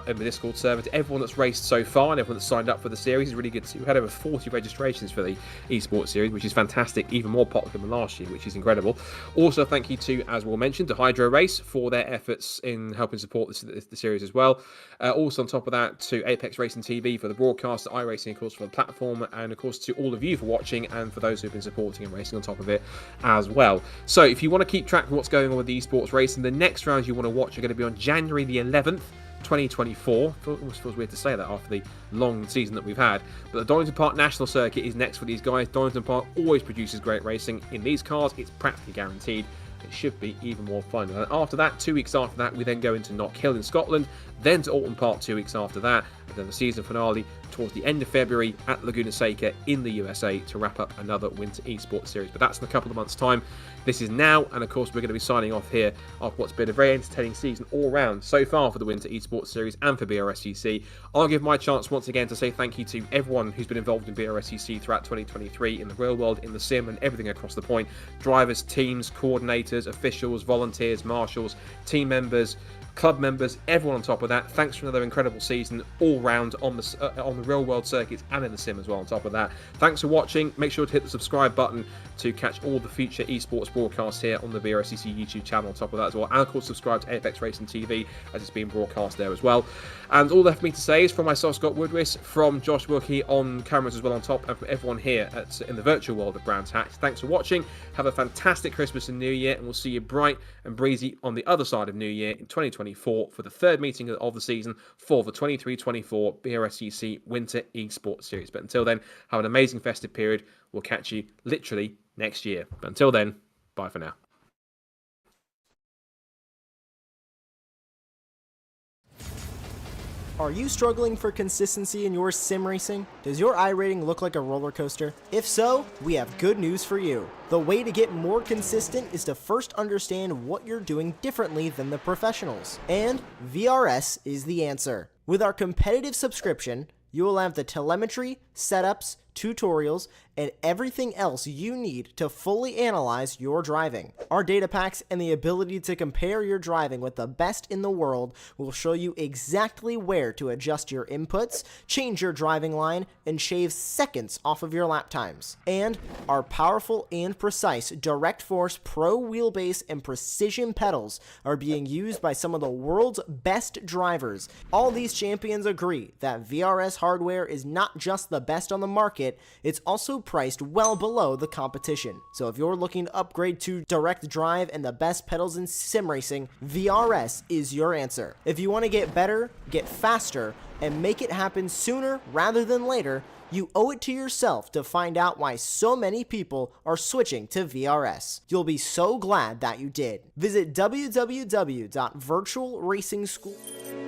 in the Discord server, to everyone that's raced so far and everyone that's signed up for the series. It's really good to see. We've had over 40 registrations for the eSports series, which is fantastic, even more popular than last year, which is incredible. Also, thank you to, as Will mentioned, to Hydro Race for their efforts in helping support the series as well. Also, on top of that, to Apex Racing TV for the broadcast, iRacing, of course, for the platform, and of course to all of you for watching, and for those who've been supporting and racing on top of it as well. So, if you want to keep track of what's going on with the eSports racing, the next rounds you want to watch are going to be on January the 11th. 2024. It almost feels weird to say that after the long season that we've had. But the Donington Park National Circuit is next for these guys. Donington Park always produces great racing. In these cars, it's practically guaranteed. It should be even more fun. And after that, 2 weeks after that, we then go into Knockhill in Scotland. then to Autumn Park 2 weeks after that, and then the season finale towards the end of February at Laguna Seca in the USA to wrap up another Winter Esports series. But that's in a couple of months' time. This is now, and of course we're going to be signing off here after what's been a very entertaining season all round so far for the Winter Esports series and for BRSCC. I'll give my chance once again to say thank you to everyone who's been involved in BRSCC throughout 2023 in the real world, in the sim, and everything across the point. Drivers, teams, coordinators, officials, volunteers, marshals, team members, club members, everyone on top of that. Thanks for another incredible season all round on the real world circuits and in the sim as well on top of that. Thanks for watching. Make sure to hit the subscribe button to catch all the future esports broadcasts here on the BRSCC YouTube channel on top of that as well. And of course subscribe to Apex Racing TV as it's being broadcast there as well. And all left for me to say is from myself, Scott Woodris, from Josh Wilkie on cameras as well on top, and from everyone here in the virtual world of Brands Hatch. Thanks for watching. Have a fantastic Christmas and New Year, and we'll see you bright and breezy on the other side of New Year in 2024 for the third meeting of the season for the 23-24 BRSCC Winter Esports Series. But until then, have an amazing festive period. We'll catch you literally next year. But until then, bye for now. Are you struggling for consistency in your sim racing? Does your iRating look like a roller coaster? If so, we have good news for you. The way to get more consistent is to first understand what you're doing differently than the professionals. And VRS is the answer. With our competitive subscription, you will have the telemetry, setups, tutorials, and everything else you need to fully analyze your driving. Our data packs and the ability to compare your driving with the best in the world will show you exactly where to adjust your inputs, change your driving line, and shave seconds off of your lap times. And our powerful and precise Direct Force Pro wheelbase and precision pedals are being used by some of the world's best drivers. All these champions agree that VRS hardware is not just the best on the market, it's also priced well below the competition. So if you're looking to upgrade to direct drive and the best pedals in sim racing, VRS is your answer. If you want to get better, get faster, and make it happen sooner rather than later, you owe it to yourself to find out why so many people are switching to VRS. You'll be so glad that you did. Visit www.virtualracingschool